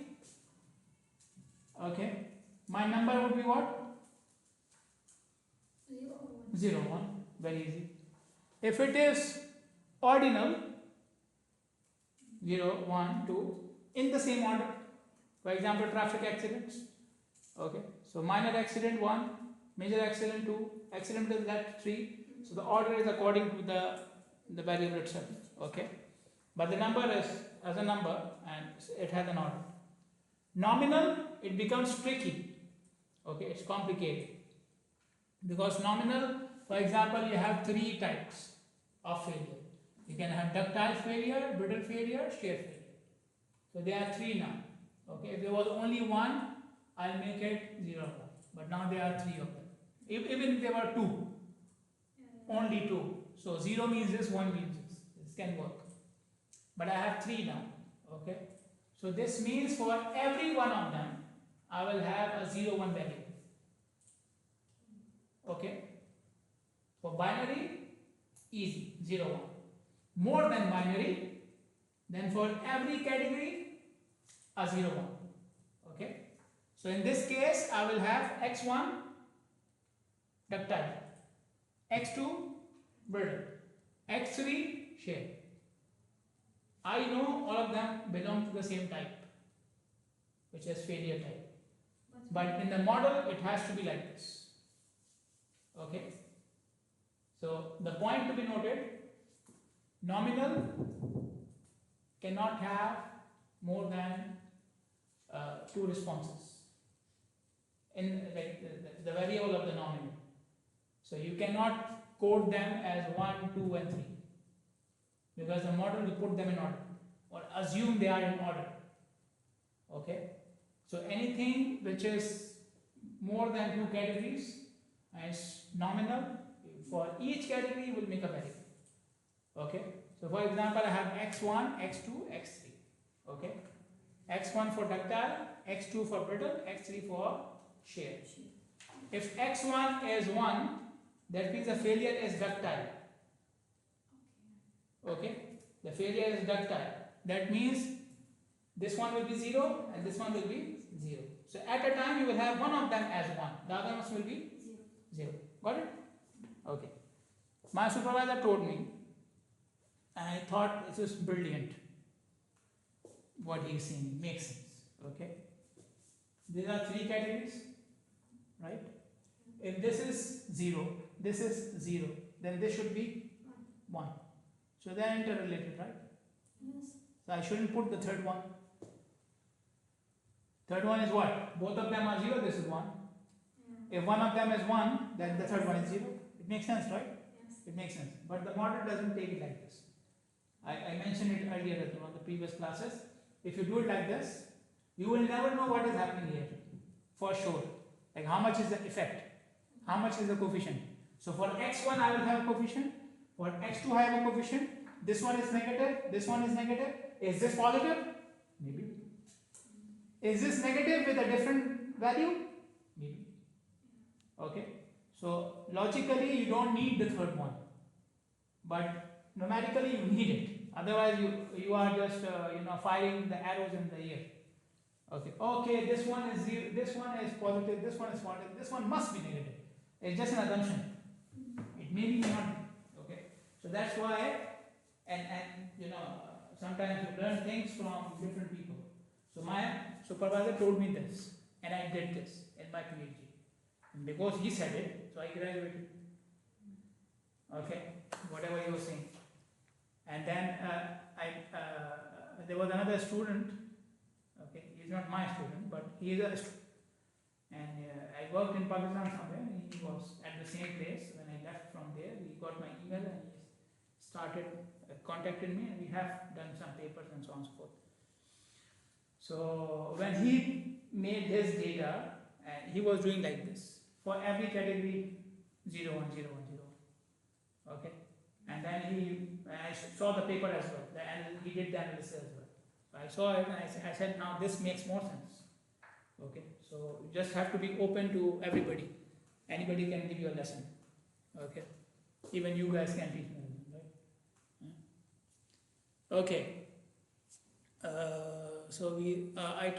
okay, my number would be what? 0, 1. Very easy. If it is ordinal, 0, 1, 2, in the same order. For example, traffic accidents. Okay, so minor accident 1, major accident 2, accident is that 3. So the order is according to the variable itself. Okay, but the number is as a number and it has an order. Nominal, it becomes tricky. Okay, it's complicated because nominal, for example, you have 3 types of failure. You can have ductile failure, brittle failure, shear failure. So there are 3 now. Okay, if there was only 1, I'll make it 0, 1. But now there are 3 of them. Even if there were 2, only 2. So 0 means this, 1 means this. This can work. But I have 3 now. Okay. So this means for every one of them, I will have a 0, 1 value. Okay. For binary, easy, 0, 1. More than binary, then for every category, a 0, 1. Okay. So in this case, I will have x1 ductile, x2 brittle, x3 shear. I know all of them belong to the same type, which is failure type. But in the model, it has to be like this. Okay? So the point to be noted, nominal cannot have more than two responses in like the variable of the nominal. So you cannot code them as 1, 2 and 3 because the model will put them in order or assume they are in order. Okay? So anything which is more than two categories is nominal. For each category, we'll make a variable. Okay? So for example, I have x1, x2, x3. Okay? x1 for ductile, x2 for brittle, x3 for shear. If x1 is 1, that means the failure is ductile. Okay? The failure is ductile. That means this one will be 0 and this one will be 0. So at a time you will have one of them as 1. The other ones will be 0. Got it? Okay. My supervisor told me, and I thought this is brilliant. What he is saying makes sense. Okay. There are three categories, right? If this is 0, this is 0, then this should be 1. So they are interrelated, right? Yes. So I shouldn't put the third one. Third one is what? Both of them are 0, this is 1. If one of them is 1, then the third one is 0. It makes sense, right? Yes. It makes sense. But the model doesn't take it like this. I mentioned it earlier in one of the previous classes. If you do it like this, you will never know what is happening here. For sure. Like how much is the effect? How much is the coefficient? So for x1 I will have a coefficient. For x2 I have a coefficient. This one is negative. This one is negative. Is this positive? Maybe. Is this negative with a different value? Maybe. Okay. So logically you don't need the third one. But numerically you need it. Otherwise you are just firing the arrows in the air. Okay. Okay, this one is 0, this one is positive, this one is positive, this one must be negative. It's just an assumption. It may be not. Okay. So that's why and sometimes you learn things from different people. So my supervisor told me this and I did this in my PhD. And because he said it, so I graduated. Okay, whatever he was saying. And then there was another student. Okay, he's not my student, but he is a student. And I worked in Pakistan somewhere. And he was at the same place. When I left from there, he got my email and he started contacted me, and we have done some papers and so on and so forth. So when he made his data, he was doing like this for every category 0, 1, 0, 1, 0. Okay, and then I saw the paper as well, and he did the analysis as well. So I saw it and I said, now this makes more sense. Okay, so you just have to be open to everybody. Anybody can give you a lesson. Okay, even you guys can teach me, right? Okay. So I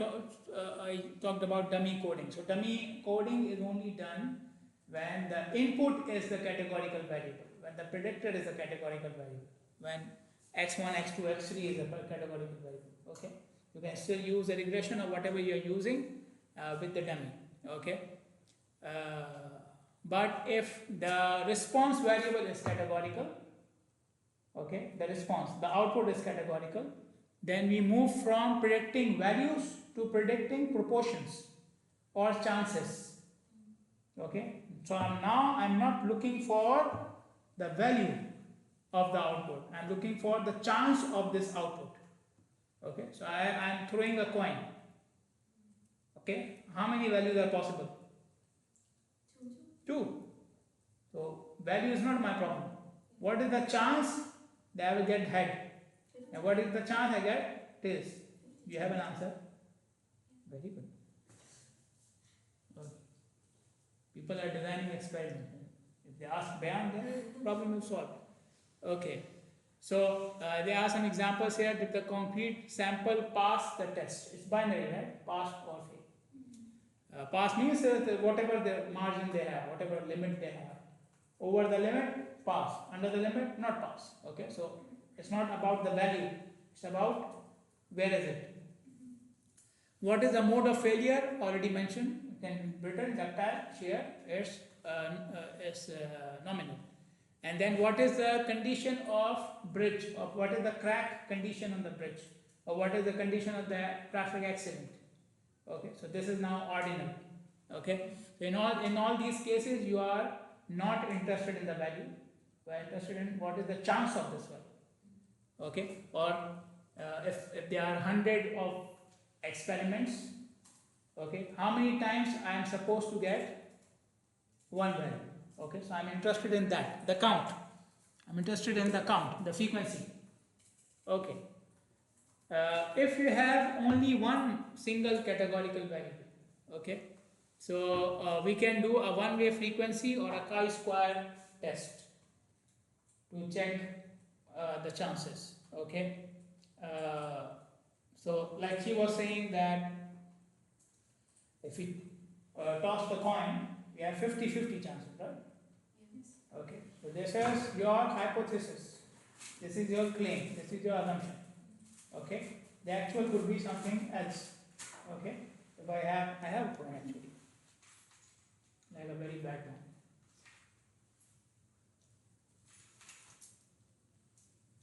talked about dummy coding. So dummy coding is only done when the input is the categorical variable, when the predictor is a categorical variable, when x1, x2, x3 is a categorical variable. Okay, you can still use a regression or whatever you are using with the dummy. Okay, but if the response variable is categorical, okay, the output is categorical, then we move from predicting values to predicting proportions or chances. Okay, so I'm not looking for the value of the output. I'm looking for the chance of this output. Okay, so I'm throwing a coin. Okay, how many values are possible? 2. So value is not my problem. What is the chance that I will get head? And what is the chance I get tails? You have an answer? Very good. Okay. People are designing experiments. If they ask beyond, then problem is solved. Okay. So there are some examples here. Did the concrete sample pass the test? It's binary, right? Pass or fail. Pass means whatever the margin they have, whatever limit they have. Over the limit, pass. Under the limit, not pass. Okay, so it's not about the value, it's about where is it. What is the mode of failure? Already mentioned. In Britain, ductile, shear, is nominal. And then what is the condition of bridge, or what is the crack condition on the bridge, or what is the condition of the traffic accident. Okay, so this is now ordinal. Okay, so in all these cases you are not interested in the value, you are interested in what is the chance of this value. Okay, or if there are 100 of experiments, okay, how many times I am supposed to get one value. Okay, so I am interested in that, the count. I am interested in the count, the frequency. Okay. If you have only one single categorical variable, okay, so we can do a one-way frequency or a chi-square test to check the chances. Okay. So like she was saying that if we toss the coin, we have 50-50 chances, right? Yes. Okay, so this is your hypothesis, this is your claim, this is your assumption. Okay, the actual could be something else. Okay, if I have a coin actually, like a very bad one.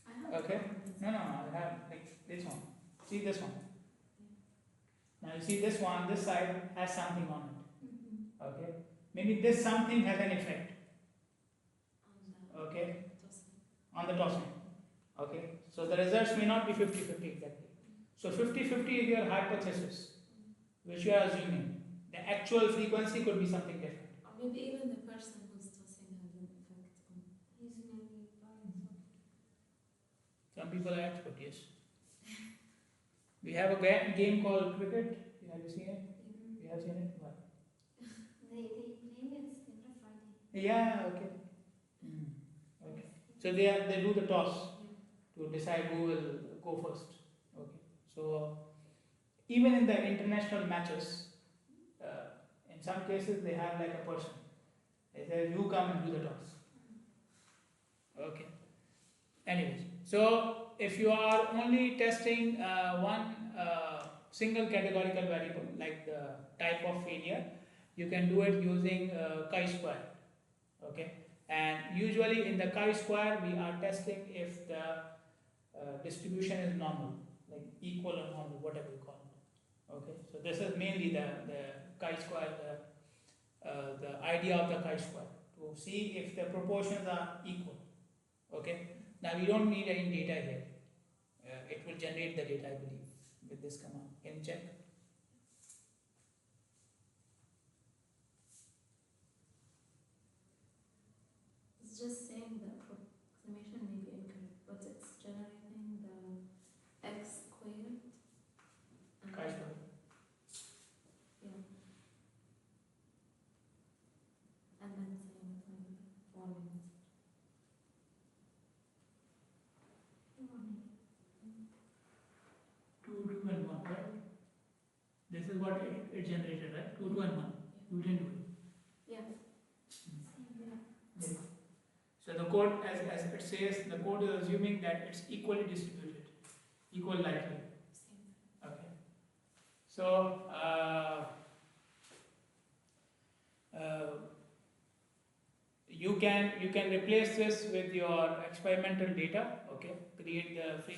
I have Okay, no, I have like this one. See this one. Now you see this one, this side has something on it. Mm-hmm. Okay, maybe this something has an effect. Okay, on the tossing. Okay, so the results may not be 50-50 exactly. So 50-50 is your hypothesis, which you are assuming. The actual frequency could be something different. Or maybe even the person who's tossing has an effect on. He's maybe biased. Some people are expert, yes. We have a game called cricket. Have you seen it? You have seen it? What? They play it every Friday. Yeah, okay. Okay. So they do the toss to decide who will go first. Okay. So even in the international matches, in some cases they have like a person. They say you come and do the toss. Okay. Anyways, so if you are only testing one single categorical variable like the type of failure, you can do it using chi-square. Okay, and usually in the chi-square we are testing if the distribution is normal, like equal or normal, whatever you call it. Okay, so this is mainly the chi-square, the idea of the chi-square, to see if the proportions are equal. Okay, now we don't need any data here. It will generate the data, I believe, with this command. Can you check? It's just saying the approximation may be incorrect, but it's generating the x squared. Chi-square. Yeah. And then saying it's maybe forming. Two and one, right? This is what it generated, right? 2, 2 and 1. You didn't do it. Yeah. Yeah. So the code, as it says, the code is assuming that it's equally distributed, equal likelihood. Okay. So you can replace this with your experimental data. Okay. Create the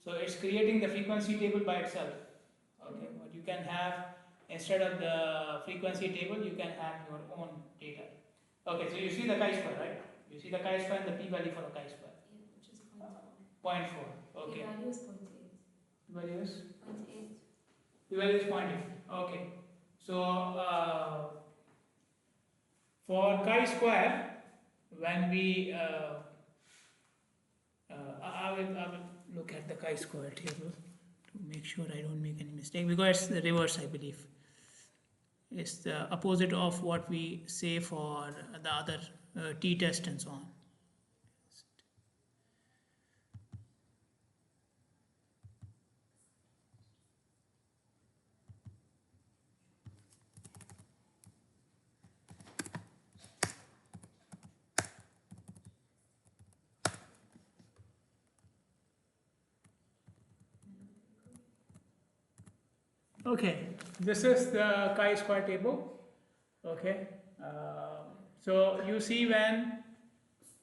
so it's creating the frequency table by itself. Okay. What you can have instead of the frequency table, you can have your own data. Okay. So you see the chi-square, right? You see the chi-square and the p-value for the chi-square. Yeah, which is 0.4. 0.4. Okay. P-value is 0.8. P-value is? 0.8. P-value is 0.8. Okay. So for chi-square, when we I will look at the chi-square table to make sure I don't make any mistake, because it's the reverse, I believe. It's the opposite of what we say for the other t-test and so on. Okay, this is the chi-square table. Okay, so you see when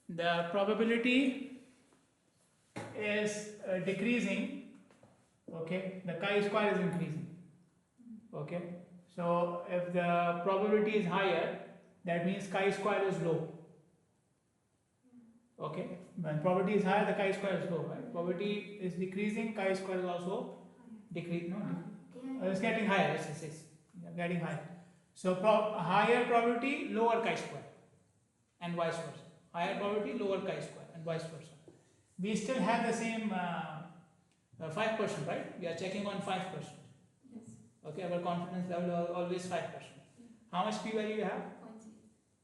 the probability is decreasing, okay, the chi-square is increasing. Okay, so if the probability is higher, that means chi-square is low. Okay, when probability is higher, the chi-square is low, right? Probability is decreasing, chi-square is also decreasing. No, it's getting higher. It's getting higher. So higher probability, lower chi-square, and vice versa. Higher probability, lower chi-square, and vice versa. We still have the same 5%, right? We are checking on 5%. Yes. Okay, our confidence level is always 5%. Yeah. How much p-value you have?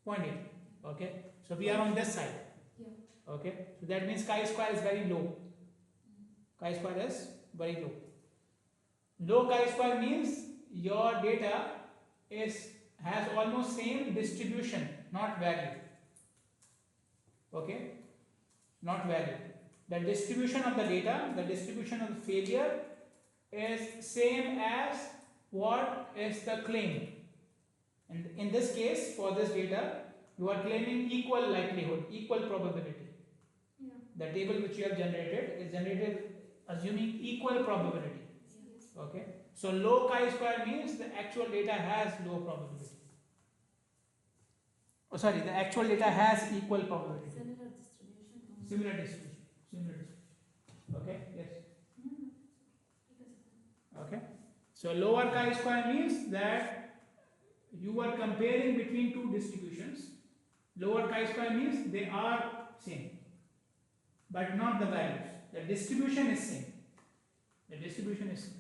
0.8. Okay, so we are on this side. Yeah. Okay, so that means chi-square is very low. Chi-square is very low. Low chi-square means your data has almost same distribution, not value. Okay, not value. The distribution of the data, the distribution of the failure is same as what is the claim. And in this case, for this data, you are claiming equal likelihood, equal probability. Yeah. The table which you have generated is generated assuming equal probability. Yes. Okay, so low chi-square means the actual data has low probability. Oh, sorry, the actual data has equal probability. Similar distribution. Similar distribution. Similar distribution. Okay, yes. Okay, so lower chi-square means that you are comparing between two distributions. Lower chi-square means they are same, but not the values. The distribution is same. The distribution is same.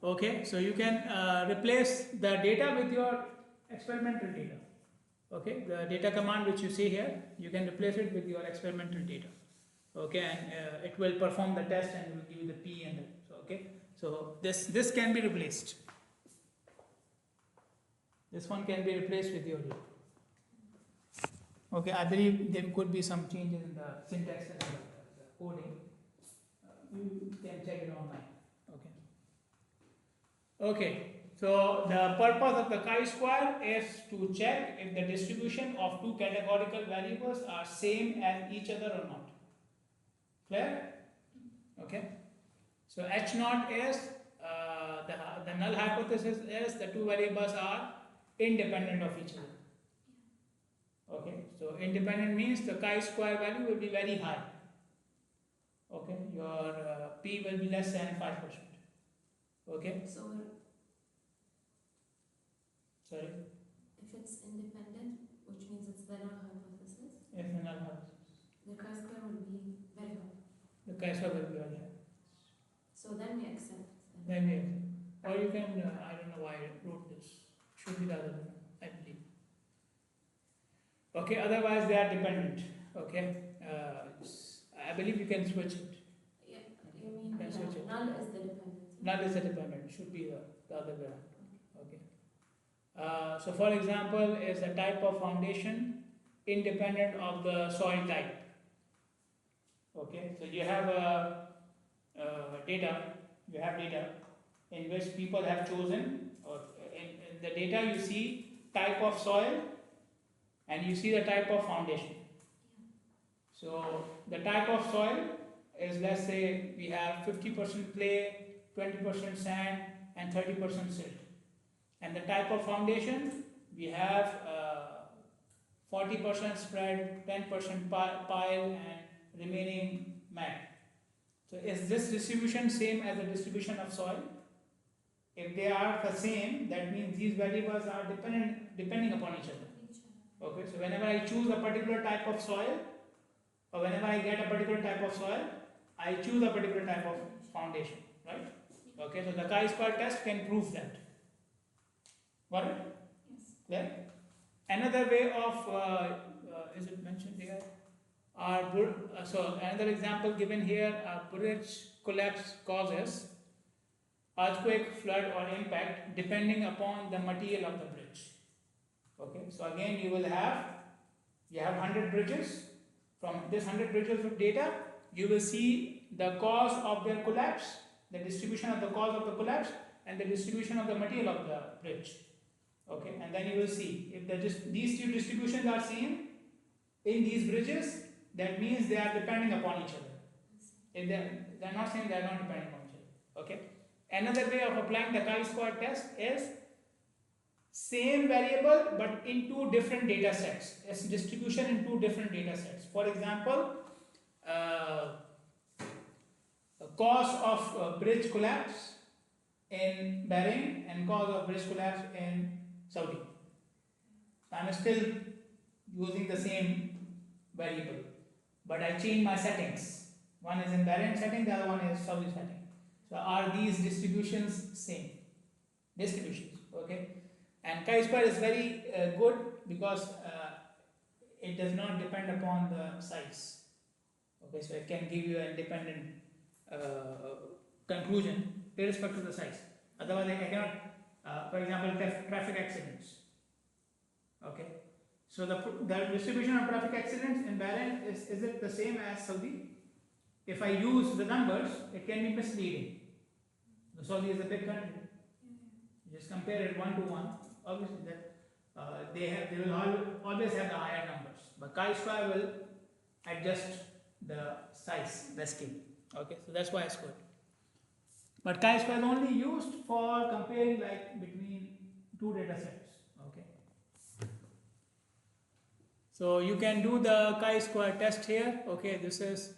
Okay, so you can replace the data with your experimental data. Okay, the data command which you see here, you can replace it with your experimental data. Okay, and it will perform the test and will give you the p and the, so okay, so this can be replaced. This one can be replaced with your data. Okay, I believe there could be some changes in the syntax and the coding. You can check it online. Okay. Okay, so the purpose of the chi-square is to check if the distribution of two categorical variables are same as each other or not. Clear? Okay. So H naught is the null hypothesis is the two variables are independent of each other. Okay, so independent means the chi-square value will be very high. Okay, your p will be less than 5%. Okay. So Sorry. if it's independent, which means it's the null hypothesis, If the null hypothesis, the chi-square will be very high. the chi-square will be very high. So then we accept. Then we accept. Or you can, I don't know why I wrote this. Should be the other one, I believe. Okay, otherwise they are dependent. Okay, I believe you can switch it. Yeah, you mean Can switch it. null is the dependent. Null is the dependent. Should be the other way around. Okay. So for example, is a type of foundation independent of the soil type. Okay, so you have data. You have data in which people have chosen, or in the data you see type of soil and you see the type of foundation. So the type of soil is, let's say we have 50% clay, 20% sand and 30% silt. And the type of foundation we have 40% spread, 10% pile and remaining mat. So is this distribution same as the distribution of soil? If they are the same, that means these variables are depending upon each other. Okay, so whenever I choose a particular type of soil, or whenever I get a particular type of soil, I choose a particular type of foundation, right? Okay, so the chi-square test can prove that. Got it? Yes. Clear? Another way of, is it mentioned here? So another example given here, bridge collapse causes earthquake, flood or impact depending upon the material of the bridge. Okay, so again you have 100 bridges. from this 100 bridges of data, you will see the cause of their collapse, the distribution of the cause of the collapse, and the distribution of the material of the bridge. Okay, and then you will see if these two distributions are same in these bridges, that means they are depending upon each other. If they are not saying they are not depending on each other. Okay. Another way of applying the chi-square test is same variable but in two different data sets. It's distribution in two different data sets. For example, cause of bridge collapse in Bahrain and cause of bridge collapse in Saudi. So I'm still using the same variable, but I change my settings. One is in Bahrain setting, the other one is Saudi setting. So are these distributions same? Distributions, okay? And chi-square is very good because it does not depend upon the size. Okay, so it can give you an independent conclusion irrespective of the size. Otherwise, I cannot, for example, traffic accidents. Okay, so the distribution of traffic accidents in Bahrain is it the same as Saudi? If I use the numbers, it can be misleading. The Saudi is a big country. You just compare it 1 to 1. Obviously, that they will always have the higher numbers. But chi-square will adjust the size, the scale. Okay, so that's why it's good. But chi-square is only used for comparing like between two data sets. Okay. So you can do the chi-square test here. Okay, this is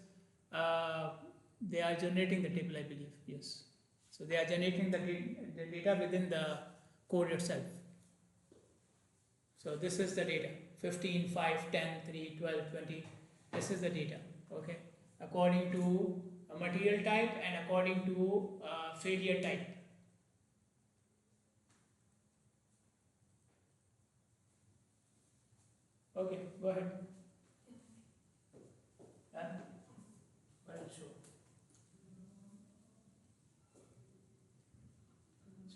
they are generating the table, I believe. Yes. So they are generating the data within the code itself. So this is the data: 15, 5, 10, 3, 12, 20. This is the data. Okay, according to a material type and according to failure type. Okay, go ahead. Sure.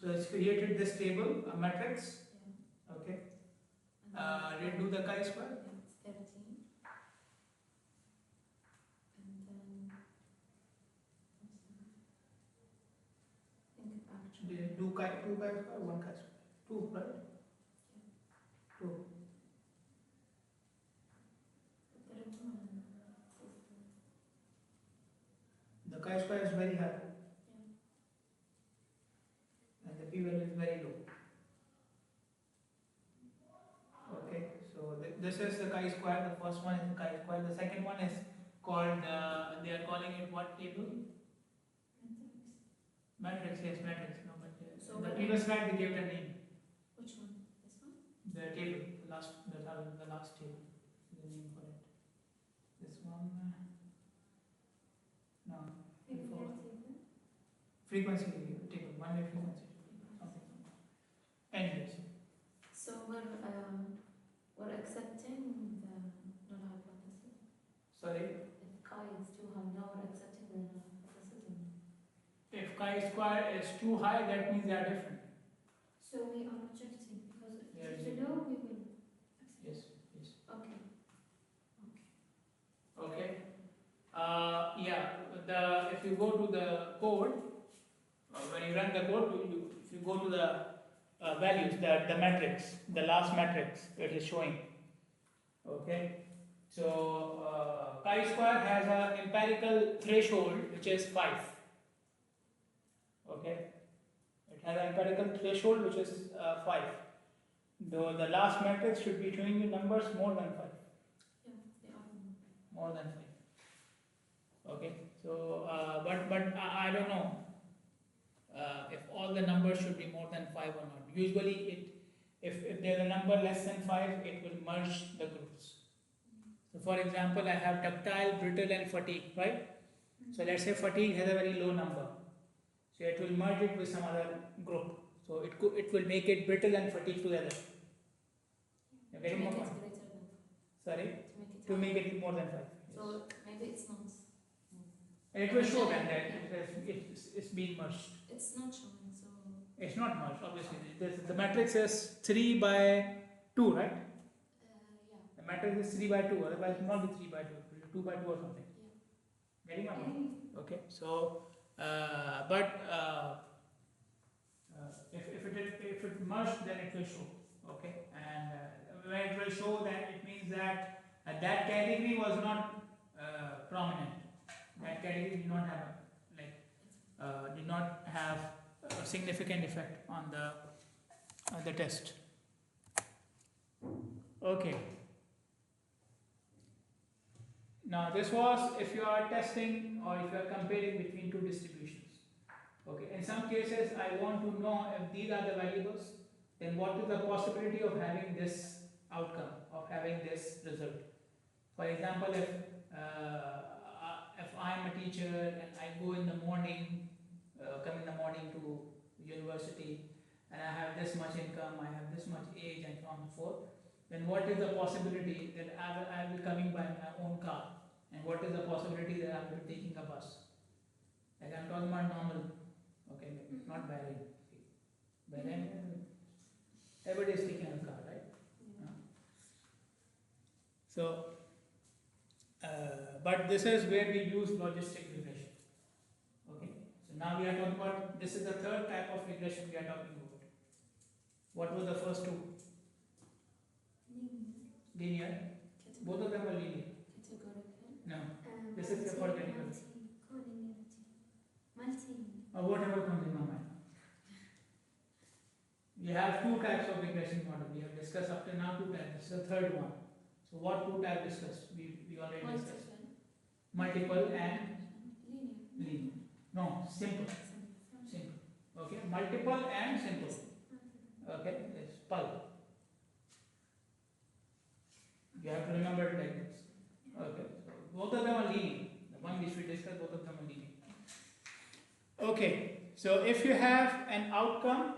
So it's created this table, a matrix. Okay. Redo the chi-square. 13. And then think actually. Two chi-square, one chi-square. Two, right? Two. The chi-square is very high. And the p-value is very low. Okay, so this is the chi-square. The first one is the chi-square. The second one is called, they are calling it what table? Matrix, yes, matrix. No, but so the previous slide they gave the name. Which one? This one? The table, the last table. The name for it. This one. No. Frequency table, one-way frequency. Something. Anyways. So we're accepting the null hypothesis. Sorry. If chi is too high, now we're accepting the null hypothesis. If chi-square is too high, that means they are different. So we are rejecting because if Yeah, it's below, we will accept. Yes, yes. Okay. Okay. Yeah. If you go to the code, when you run the code, if you go to the values, the matrix, the last matrix it is showing. Okay. So chi-square has an empirical threshold which is 5. Okay. It has an empirical threshold which is 5. Though the last matrix should be showing you numbers more than 5. Yeah, they are. More than 5. Okay. So, but I don't know if all the numbers should be more than 5 or not. Usually, if there's a number less than 5, it will merge the groups. So, for example, I have ductile, brittle, and fatigue, right? So, let's say fatigue has a very low number. So, it will merge it with some other group. So, it will make it brittle and fatigue together. You're To getting make more it point? greater than 5. Sorry? To make it more than 5. Yes. So maybe it's not. It will show then that it's being merged. It's not showing, so. It's not merged, obviously. The matrix is 3 by 2, right? Yeah. The matrix is 3 by 2, otherwise it will not be 3 by 2, it will 2 by 2 or something. Yeah. Getting my point? Okay, so if it merged, then it will show. Okay, and when it will show, then it means that that category was not prominent. That category did not have a significant effect on the test. Okay. Now this was if you are testing or if you are comparing between two distributions. Okay, in some cases I want to know if these are the variables, then what is the possibility of having this outcome, of having this result. For example, if I am a teacher and I go in the morning, come in the morning to university, and I have this much income, I have this much age, and so on and so forth, then what is the possibility that I will be coming by my own car, and what is the possibility that I will be taking a bus? Like I'm talking about normal, okay, not Bahrain. Bahrain, everybody is taking a car, right? So, but this is where we use logistic regression. Okay, so now we are talking about, this is the third type of regression we are talking about. What were the first two? Linear. Both of them are linear. No, this is the for category. Or whatever comes in my mind. We have two types of regression model. We have discussed up to now two types. This is the third one. So what two types discussed? We already discussed. Multiple and linear. No, simple. Simple. Okay, multiple and simple. Okay, it's PUL. You have to remember it like this. Okay, so both of them are linear. The one which we discussed, both of them are linear. Okay, so if you have an outcome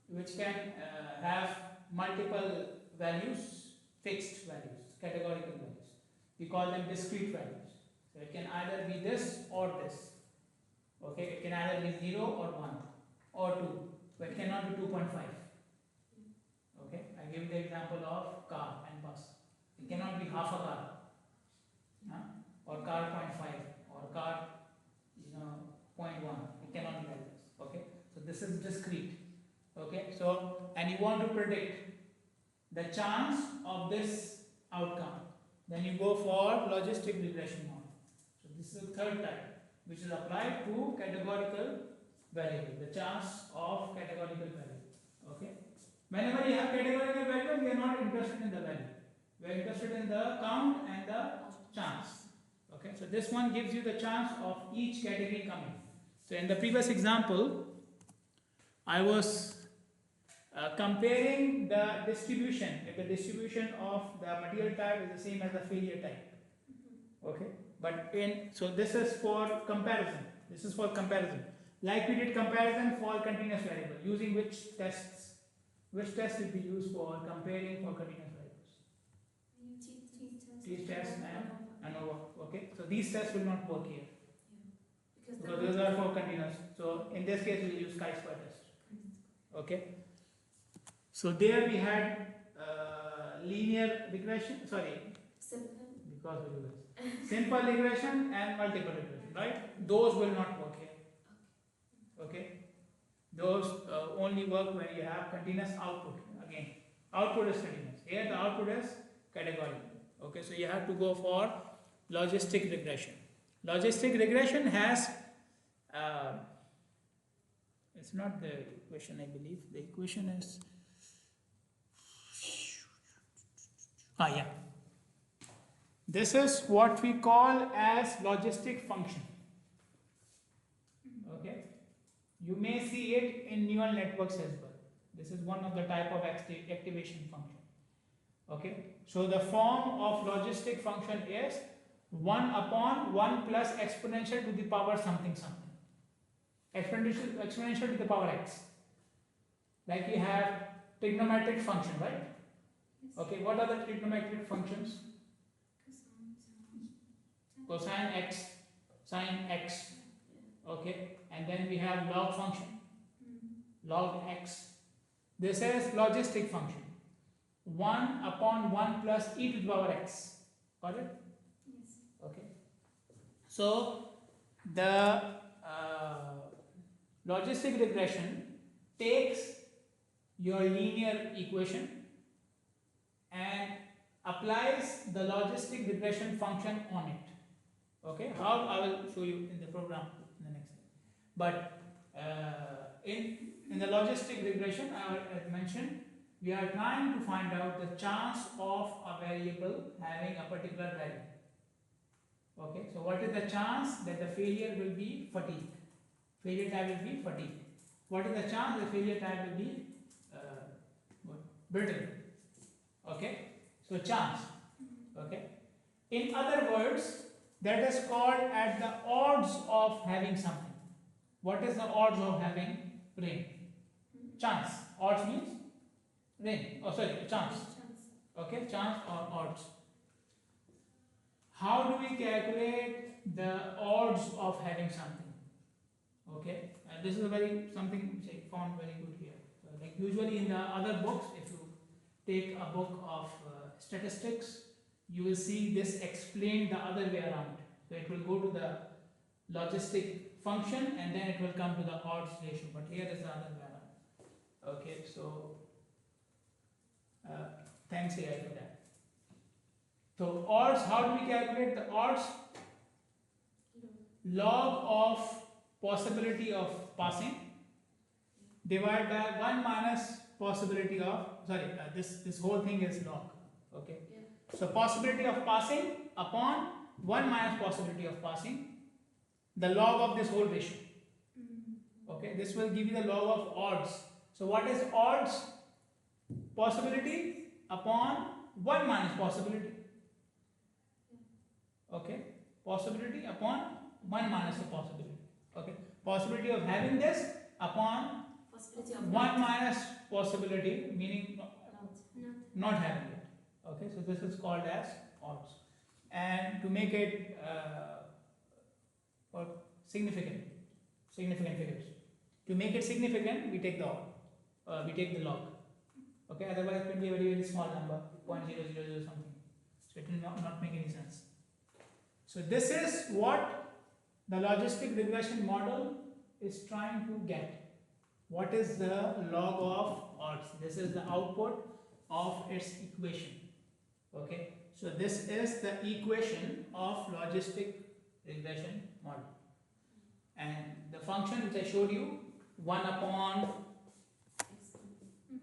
which can have multiple values, fixed values, categorical values, we call them discrete values. So it can either be this or this. Okay, it can either be 0 or 1 or 2, but it cannot be 2.5. Okay, I give the example of car and bus. It cannot be half a car, or car 0.5 or car 0.1. It cannot be like this. Okay, so this is discrete. Okay, so and you want to predict the chance of this outcome, then you go for logistic regression model. So this is the third type, which is applied to categorical variable, the chance of categorical value. Okay, whenever you have categorical value, we are not interested in the value. We are interested in the count and the chance. Okay, so this one gives you the chance of each category coming. So in the previous example, I was comparing the distribution, if the distribution of the material type is the same as the failure type. Okay, but so this is for comparison. This is for comparison. Like we did comparison for continuous variable, using which tests? Which test did we use for comparing for continuous variables? These tests and ANOVA. Okay, so these tests will not work here. Because those are for continuous. So in this case, we use chi-square test. Okay. So there we had linear regression. Sorry. Simple. Because we do this. Simple regression and multiple regression, right? Those will not work here. Okay. Those only work when you have continuous output. Again, output is continuous. Here the output is categorical. Okay, so you have to go for logistic regression. Logistic regression has, it's not the equation, I believe. The equation is, yeah. This is what we call as logistic function. Okay. You may see it in neural networks as well. This is one of the type of activation function. Okay. So the form of logistic function is 1 upon 1 plus exponential to the power something something. Exponential to the power x. Like we have trigonometric function, right? Okay, what are the trigonometric functions? Cosine x, sine x. Okay, and then we have log function, log x. This is logistic function. 1 upon 1 plus e to the power x. Got it? Yes. Okay. So the logistic regression takes your linear equation and applies the logistic regression function on it. Okay, how I will show you in the program in the next slide. But in the logistic regression, I mentioned we are trying to find out the chance of a variable having a particular value. Okay, so what is the chance that the failure will be fatigue? Failure type will be fatigue. What is the chance the failure type will be brittle? Okay, so chance. Okay, in other words, that is called at the odds of having something. What is the odds of having rain? Chance. Odds means rain. Oh, sorry, chance. Okay, chance or odds. How do we calculate the odds of having something? Okay, and this is a very something which I found very good here. So, like usually in the other books, if you take a book of statistics, you will see this explained the other way around. So it will go to the logistic function and then it will come to the odds ratio. But here is the other way around. Okay, so thanks AI for that. So odds, how do we calculate the odds? Log of possibility of passing divided by 1 minus possibility of, sorry, this whole thing is log. Okay, so possibility of passing upon 1 minus possibility of passing, the log of this whole ratio. Okay, this will give you the log of odds. So what is odds? Possibility upon 1 minus possibility. Okay, possibility upon 1 minus the possibility. Okay, possibility of having this upon 1 minus possibility, meaning not having it. Okay, so this is called as odds. And to make it significant figures. To make it significant, we take the odd, we take the log. Okay, otherwise it can be a very small number, 0.000 something. So it will not make any sense. So this is what the logistic regression model is trying to get. What is the log of odds? This is the output of its equation. Okay, so this is the equation of logistic regression model. And the function which I showed you, 1 upon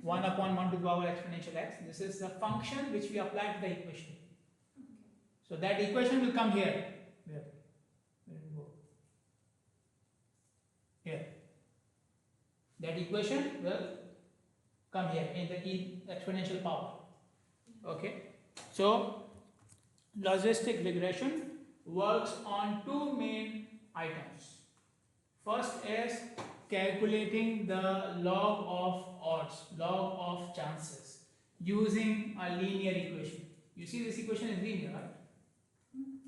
1 to the power exponential x, this is the function which we apply to the equation. So that equation will come here. Where will it go? Here. That equation will come here in the exponential power. Okay. So logistic regression works on two main items. First is calculating the log of odds, log of chances, using a linear equation. You see this equation is linear, right?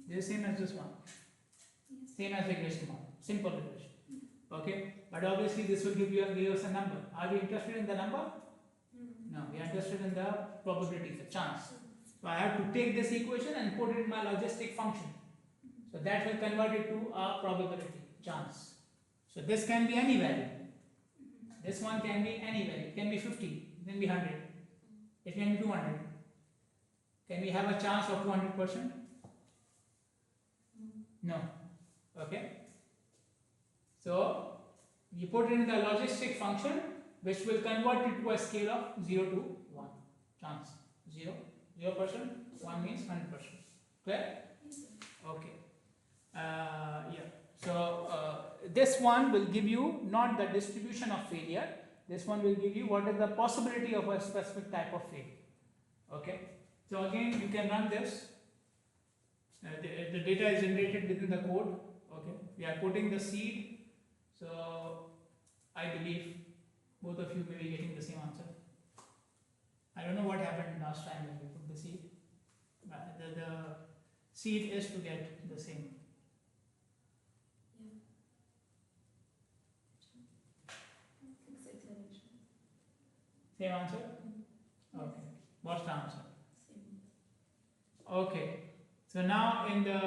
This is same as this one. Same as regression model, simple regression. Okay, but obviously this will give us a number. Are we interested in the number? No, we are interested in the probability, the chance. So I have to take this equation and put it in my logistic function. So that will convert it to a probability, chance. So this can be any value. This one can be any value. It can be 50, it can be 100, it can be 200. Can we have a chance of 200%? No. Okay. So you put it in the logistic function, which will convert it to a scale of 0 to 1. Chance 0, 0%, 1 means 100%. Clear? Okay. Yeah. So this one will give you not the distribution of failure. This one will give you what is the possibility of a specific type of failure. Okay. So again, you can run this. The data is generated within the code. Okay. We are putting the seed. So I believe both of you may be getting the same answer. I don't know what happened last time when we put the seed. But the seed is to get the same. Same answer? Okay. What's the answer? Okay. So now in the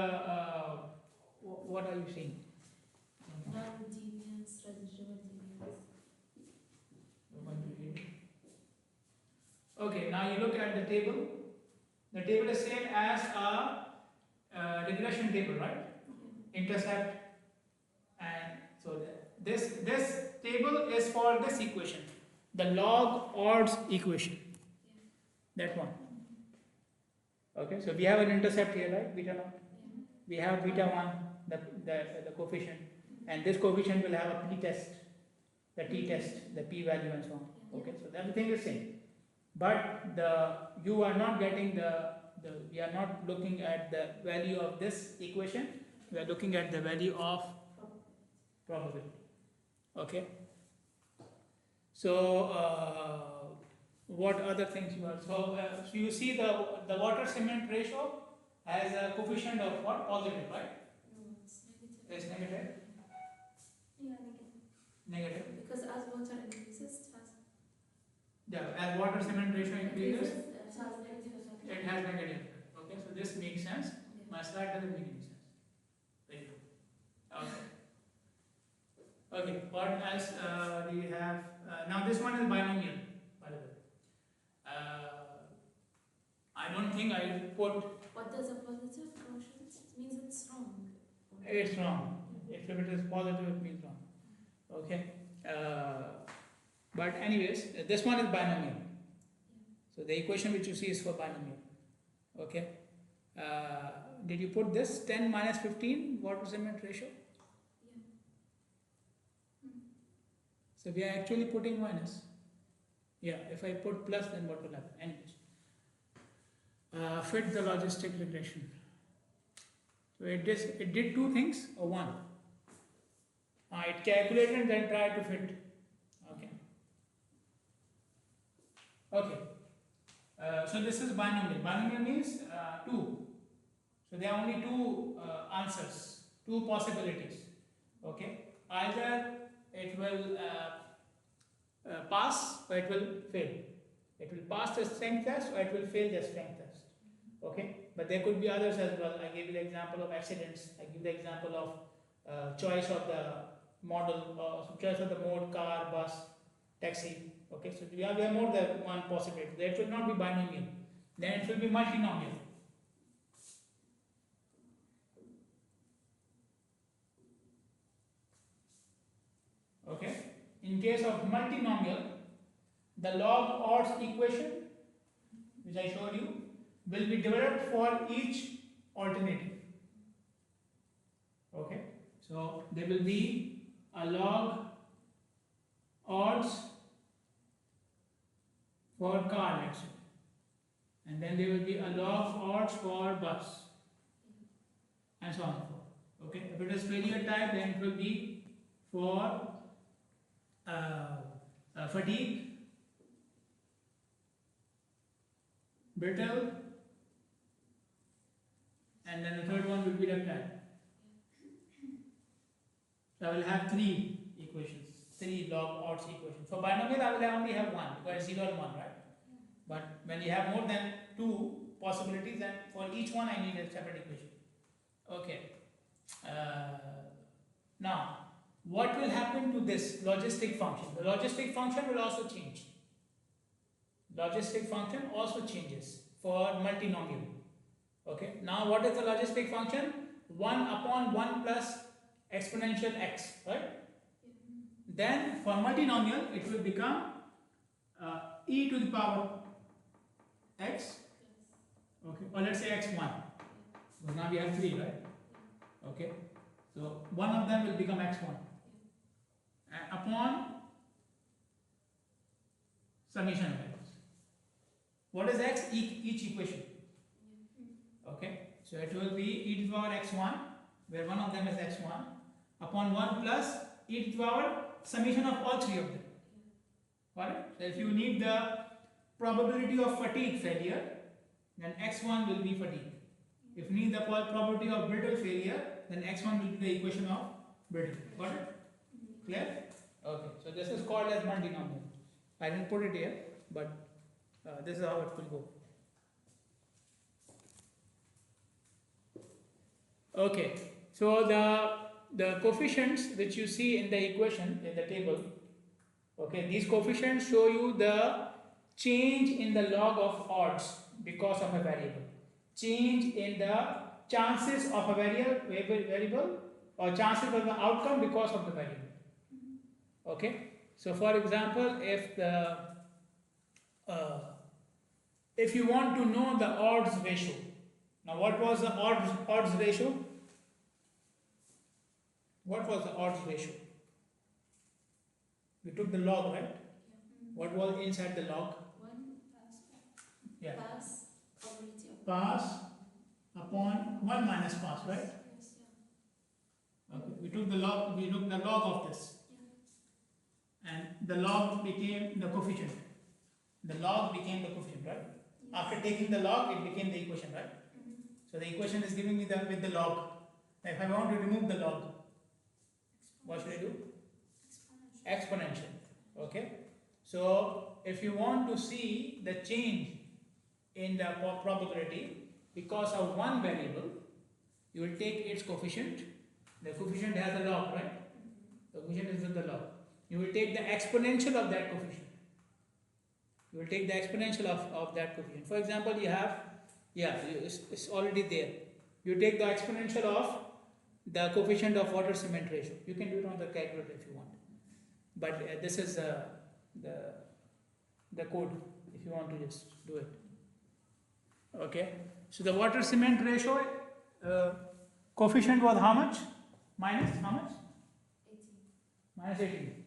what are you seeing? Non-deviance, residual deviance. Okay, now you look at the table. The table is same as a regression table, right? Intercept, and so this table is for this equation, the log odds equation, that one. Okay, so we have an intercept here, right? Beta naught. We have beta 1, the coefficient, and this coefficient will have a p-test, the t-test, the p-value and so on. Okay, so everything is same. But you are not getting we are not looking at the value of this equation, we are looking at the value of probability. Okay. So what other things you are, so you see the water cement ratio has a coefficient of what? Positive, right? No, it's negative. It's negative. Yeah, negative. Negative. Because as water increases, it has. Yeah, as water cement ratio increases, It has negative effect. it has negative effect. Okay, so this makes sense. My slide doesn't make any sense. Very good. Okay. Okay, what else do you have? Now this one is binomial, by the way. I don't think I put. What does a positive quotient? It means it's wrong. It's wrong. If it is positive, it means wrong. Okay. But anyways, this one is binomial. So the equation which you see is for binomial. Okay. Did you put this 10 minus 15 water cement ratio? So we are actually putting minus. Yeah, if I put plus, then what will happen? Anyways. Fit the logistic regression. So it did two things or one. It calculated and then tried to fit. Okay. Okay. So this is binomial. Binomial means two. So there are only two answers, two possibilities. Okay. Either it will pass or it will fail. It will pass the strength test or it will fail the strength test. Okay. But there could be others as well. I gave you the example of accidents. I give the example of choice of the model, choice of the mode, car, bus, taxi. Okay, so we have more than one possibility. That will not be binomial. Then it will be multinomial. Okay. In case of multinomial, the log odds equation, which I showed you, will be developed for each alternative. Okay. So there will be a log odds for car, let's say, and then there will be a log odds for bus, and so on and so forth. Okay. If it is failure type, then it will be for fatigue, brittle, and then the third one will be ductile. So I will have three equations, three log odds equations. For binomial, I will only have one because 0 and 1, right? But when you have more than two possibilities, then for each one I need a separate equation. Okay. Now, what will happen to this logistic function? The logistic function will also change. Logistic function also changes for multinomial. Okay. Now, what is the logistic function? 1 upon 1 plus exponential x, right? Then for multinomial, it will become e to the power x. Okay. Or let's say x1. So now we have 3, right? Okay. So one of them will become x1. Upon summation of x. What is x? Each equation. Okay. So it will be e to the power x1, where one of them is x1, upon 1 plus e to the power summation of all three of them. Alright? So if you need the probability of fatigue failure, then x1 will be fatigue. If you need the probability of brittle failure, then x1 will be the equation of brittle. Got it? Clear? Okay. So this is called as multinomial. I didn't put it here, but this is how it will go. Okay. So the coefficients which you see in the equation in the table, okay, these coefficients show you the change in the log of odds because of a variable, change in the chances of a variable or chances of the outcome because of the variable. Okay, so for example, if you want to know the odds ratio, now what was the odds ratio? What was the odds ratio? We took the log, right? What was inside the log? Yeah. Pass upon 1 minus pass, right? Okay. We took the log of this. And the log became the coefficient. The log became the coefficient, right? After taking the log, it became the equation, right? So the equation is giving me with the log. Now if I want to remove the log, what should I do? Exponential. Okay. So if you want to see the change in the probability because of one variable, you will take its coefficient. The coefficient has a log, right? The coefficient is with the log. You will take the exponential of that coefficient. You will take the exponential of that coefficient. For example, you have, it's already there. You take the exponential of the coefficient of water cement ratio. You can do it on the calculator if you want. But this is the code if you want to just do it. Okay. So the water cement ratio coefficient was how much? Minus how much? 18. Minus 18.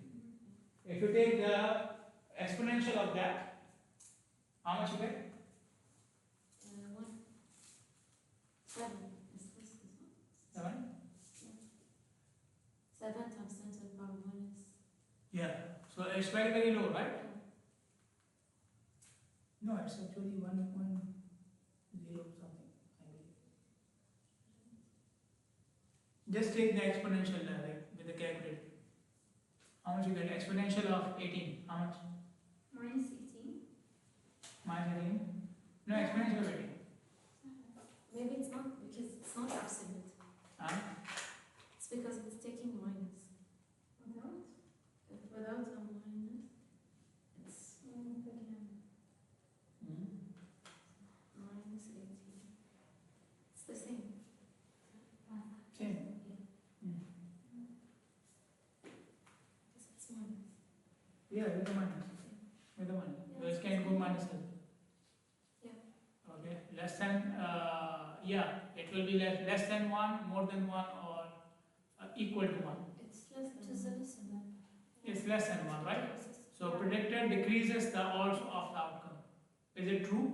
If you take the exponential of that, how much you get? 7. 7? 7 times 10 to the power minus. Yeah. So it's very, very low, right? No, it's actually 1.0 something, I believe. Just take the exponential like with the calculator. How much you get? Exponential of 18. How much? Minus 18. Minus 18? No, exponential of 18. Maybe it's not because it's not absolute. It's because it's taking minus. Without a minus, it's minus 18. It's the same. Same. It's minus. Yeah, with the minus. With the minus. Yeah. It can go minus. Yeah. Okay. Less than, it will be less than 1, more than 1, or equal to 1. It's less than 1. It's less than 1, right? So predictor decreases the odds of the outcome. Is it true?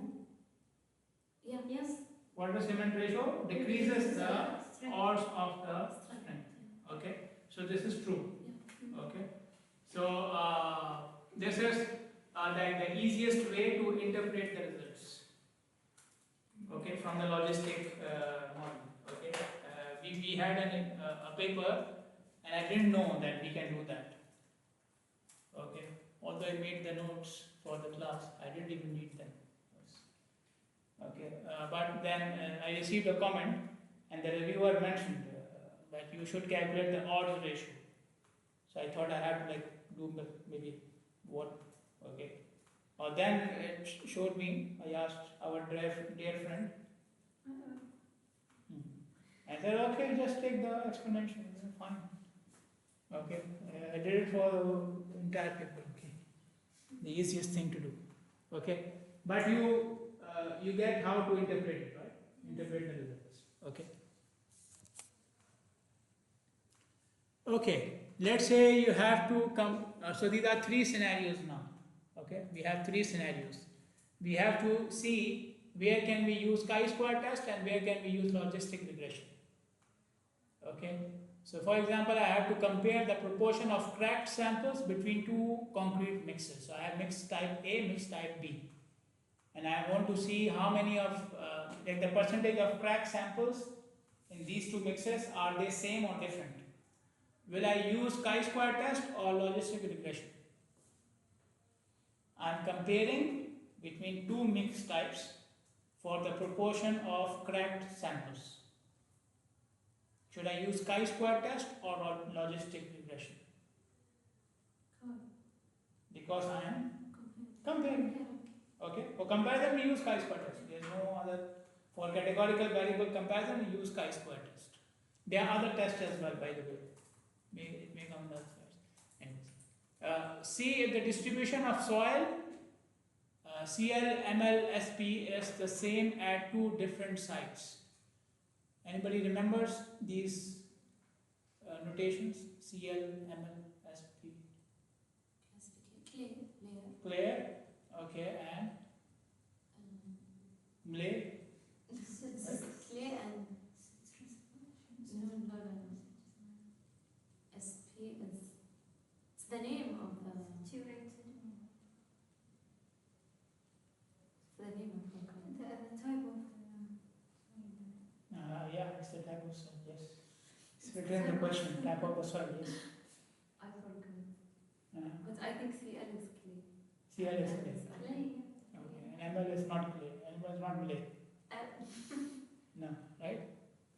Yeah. Yes. Water cement ratio decreases the odds of the strength. Okay. So this is true. Okay. So this is the easiest way to interpret the results. Okay, from the logistic model. Okay, we had a paper, and I didn't know that we can do that. Okay, although I made the notes for the class, I didn't even need them. Okay, but then I received a comment, and the reviewer mentioned that you should calculate the odds ratio. So I thought I had to do maybe what, okay. Then it showed me, I asked our dear friend, I said, okay, just take the exponential, fine. Okay, I did it for the entire paper, okay. The easiest thing to do, okay. But you get how to interpret it, right? Interpret the results, okay. Okay, let's say you have to come, so these are 3 scenarios now, okay. We have 3 scenarios. We have to see where can we use chi-square test and where can we use logistic regression, okay. So for example, I have to compare the proportion of cracked samples between 2 concrete mixes. So I have mix type A, mix type B. And I want to see how many of, the percentage of cracked samples in these 2 mixes, are they same or different? Will I use chi-square test or logistic regression? I am comparing between 2 mix types for the proportion of cracked samples. Should I use chi-square test or logistic regression? Because I am comparing. Okay, for comparison we use chi-square test. There is no other. For categorical variable comparison we use chi-square test. There are other tests as well, by the way. It may come in the other slides. Anyways, see if the distribution of soil CL, ML, SP is the same at two different sites. Anybody remembers these notations? CL, ML, SP. Clear. Okay, and Mlay. Clear and no. SP is it's the name of the Yeah, it's the type of soil, yes. It's written in the question, type of the soil, yes. I forgot. But I think CL is clay. CL is clay. Okay, and ML is not clay. ML is not Malay. No, right?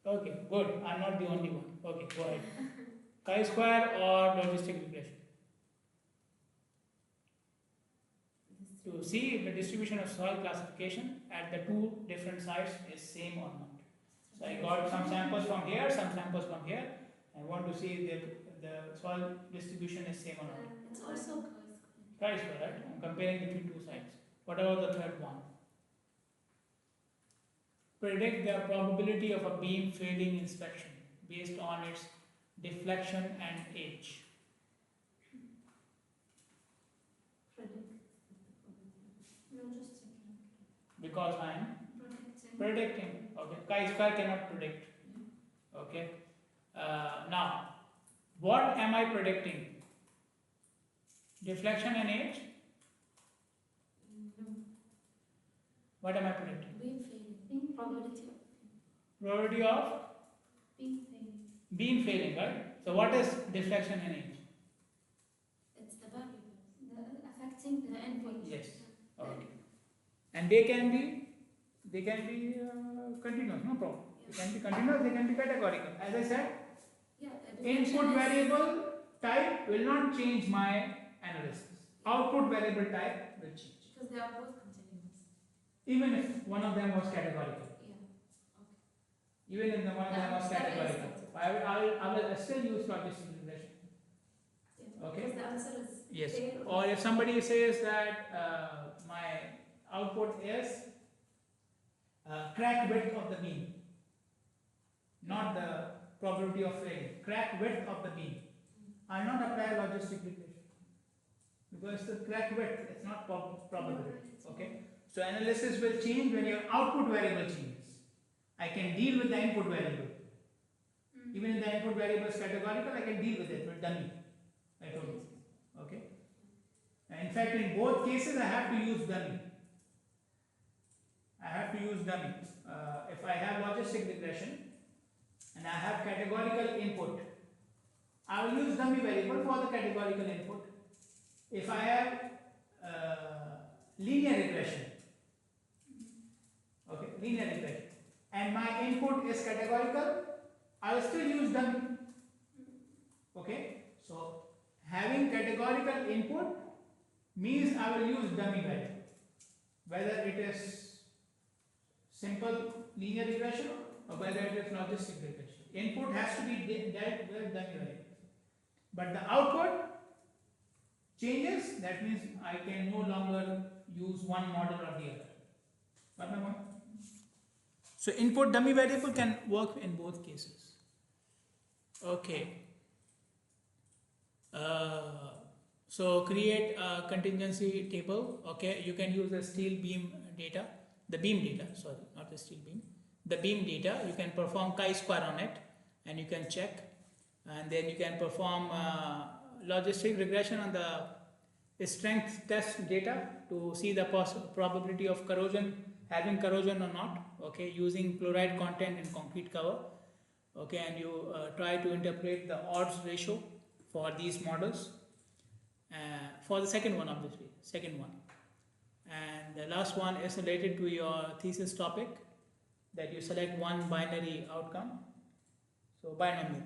Okay, good. I'm not the only one. Okay, go ahead. Chi-square or logistic regression? To see if the distribution of soil classification at the two different sites is same or not. So I got some samples from here, some samples from here. I want to see if the soil distribution is same or not. It's also Chi-square, right? I'm comparing between two sites. What about the third one? Predict the probability of a beam failing inspection based on its deflection and age. Because I am predicting. Okay, chi-square cannot predict. Okay. Now, what am I predicting? Deflection and age? No. What am I predicting? Beam failing. Probability of beam failing, right? So what is deflection and age? It's the variable affecting the endpoint. Yes. Okay. And they can be continuous, no problem. They can be continuous, they can be categorical. As I said, input variable type will not change my analysis. Output variable type will change. Because they are both continuous. Even if one of them was categorical. Yeah. Even if one of them was categorical. I will still use logistic regression. Yeah. Okay? Because the answer is yes. Or if somebody says that my output is crack width of the beam, not the probability of failing, crack width of the beam, I will not apply logistic regression because the crack width is not probability. Okay, so analysis will change when your output variable changes. I can deal with the input variable. Even if the input variable is categorical, I can deal with it with dummy. I told you. Okay. And in fact, in both cases, I have to use dummy. If I have logistic regression and I have categorical input, I will use dummy variable for the categorical input. If I have linear regression, and my input is categorical, I will still use dummy. Okay, so having categorical input means I will use dummy variable, whether it is simple linear regression or whether it is logistic regression. Input has to be dealt with dummy variable, but the output changes. That means I can no longer use one model or the other. Got my point? So input dummy variable can work in both cases. Okay. So create a contingency table. Okay, you can use the steel beam data, the beam data. Sorry, not the steel beam. The beam data. You can perform chi-square on it, and you can check, and then you can perform logistic regression on the strength test data to see the probability of corrosion, having corrosion or not. Okay, using chloride content in concrete cover. Okay, and you try to interpret the odds ratio for these models. For the second one, obviously, and the last one is related to your thesis topic, that you select one binary outcome. So binomial.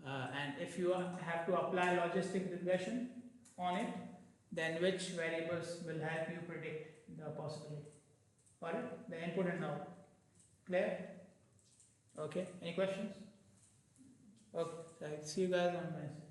And if you have to apply logistic regression on it, then which variables will help you predict the possibility? Got it? The input and output. Clear? Okay. Any questions? Okay. So I'll see you guys on Wednesday.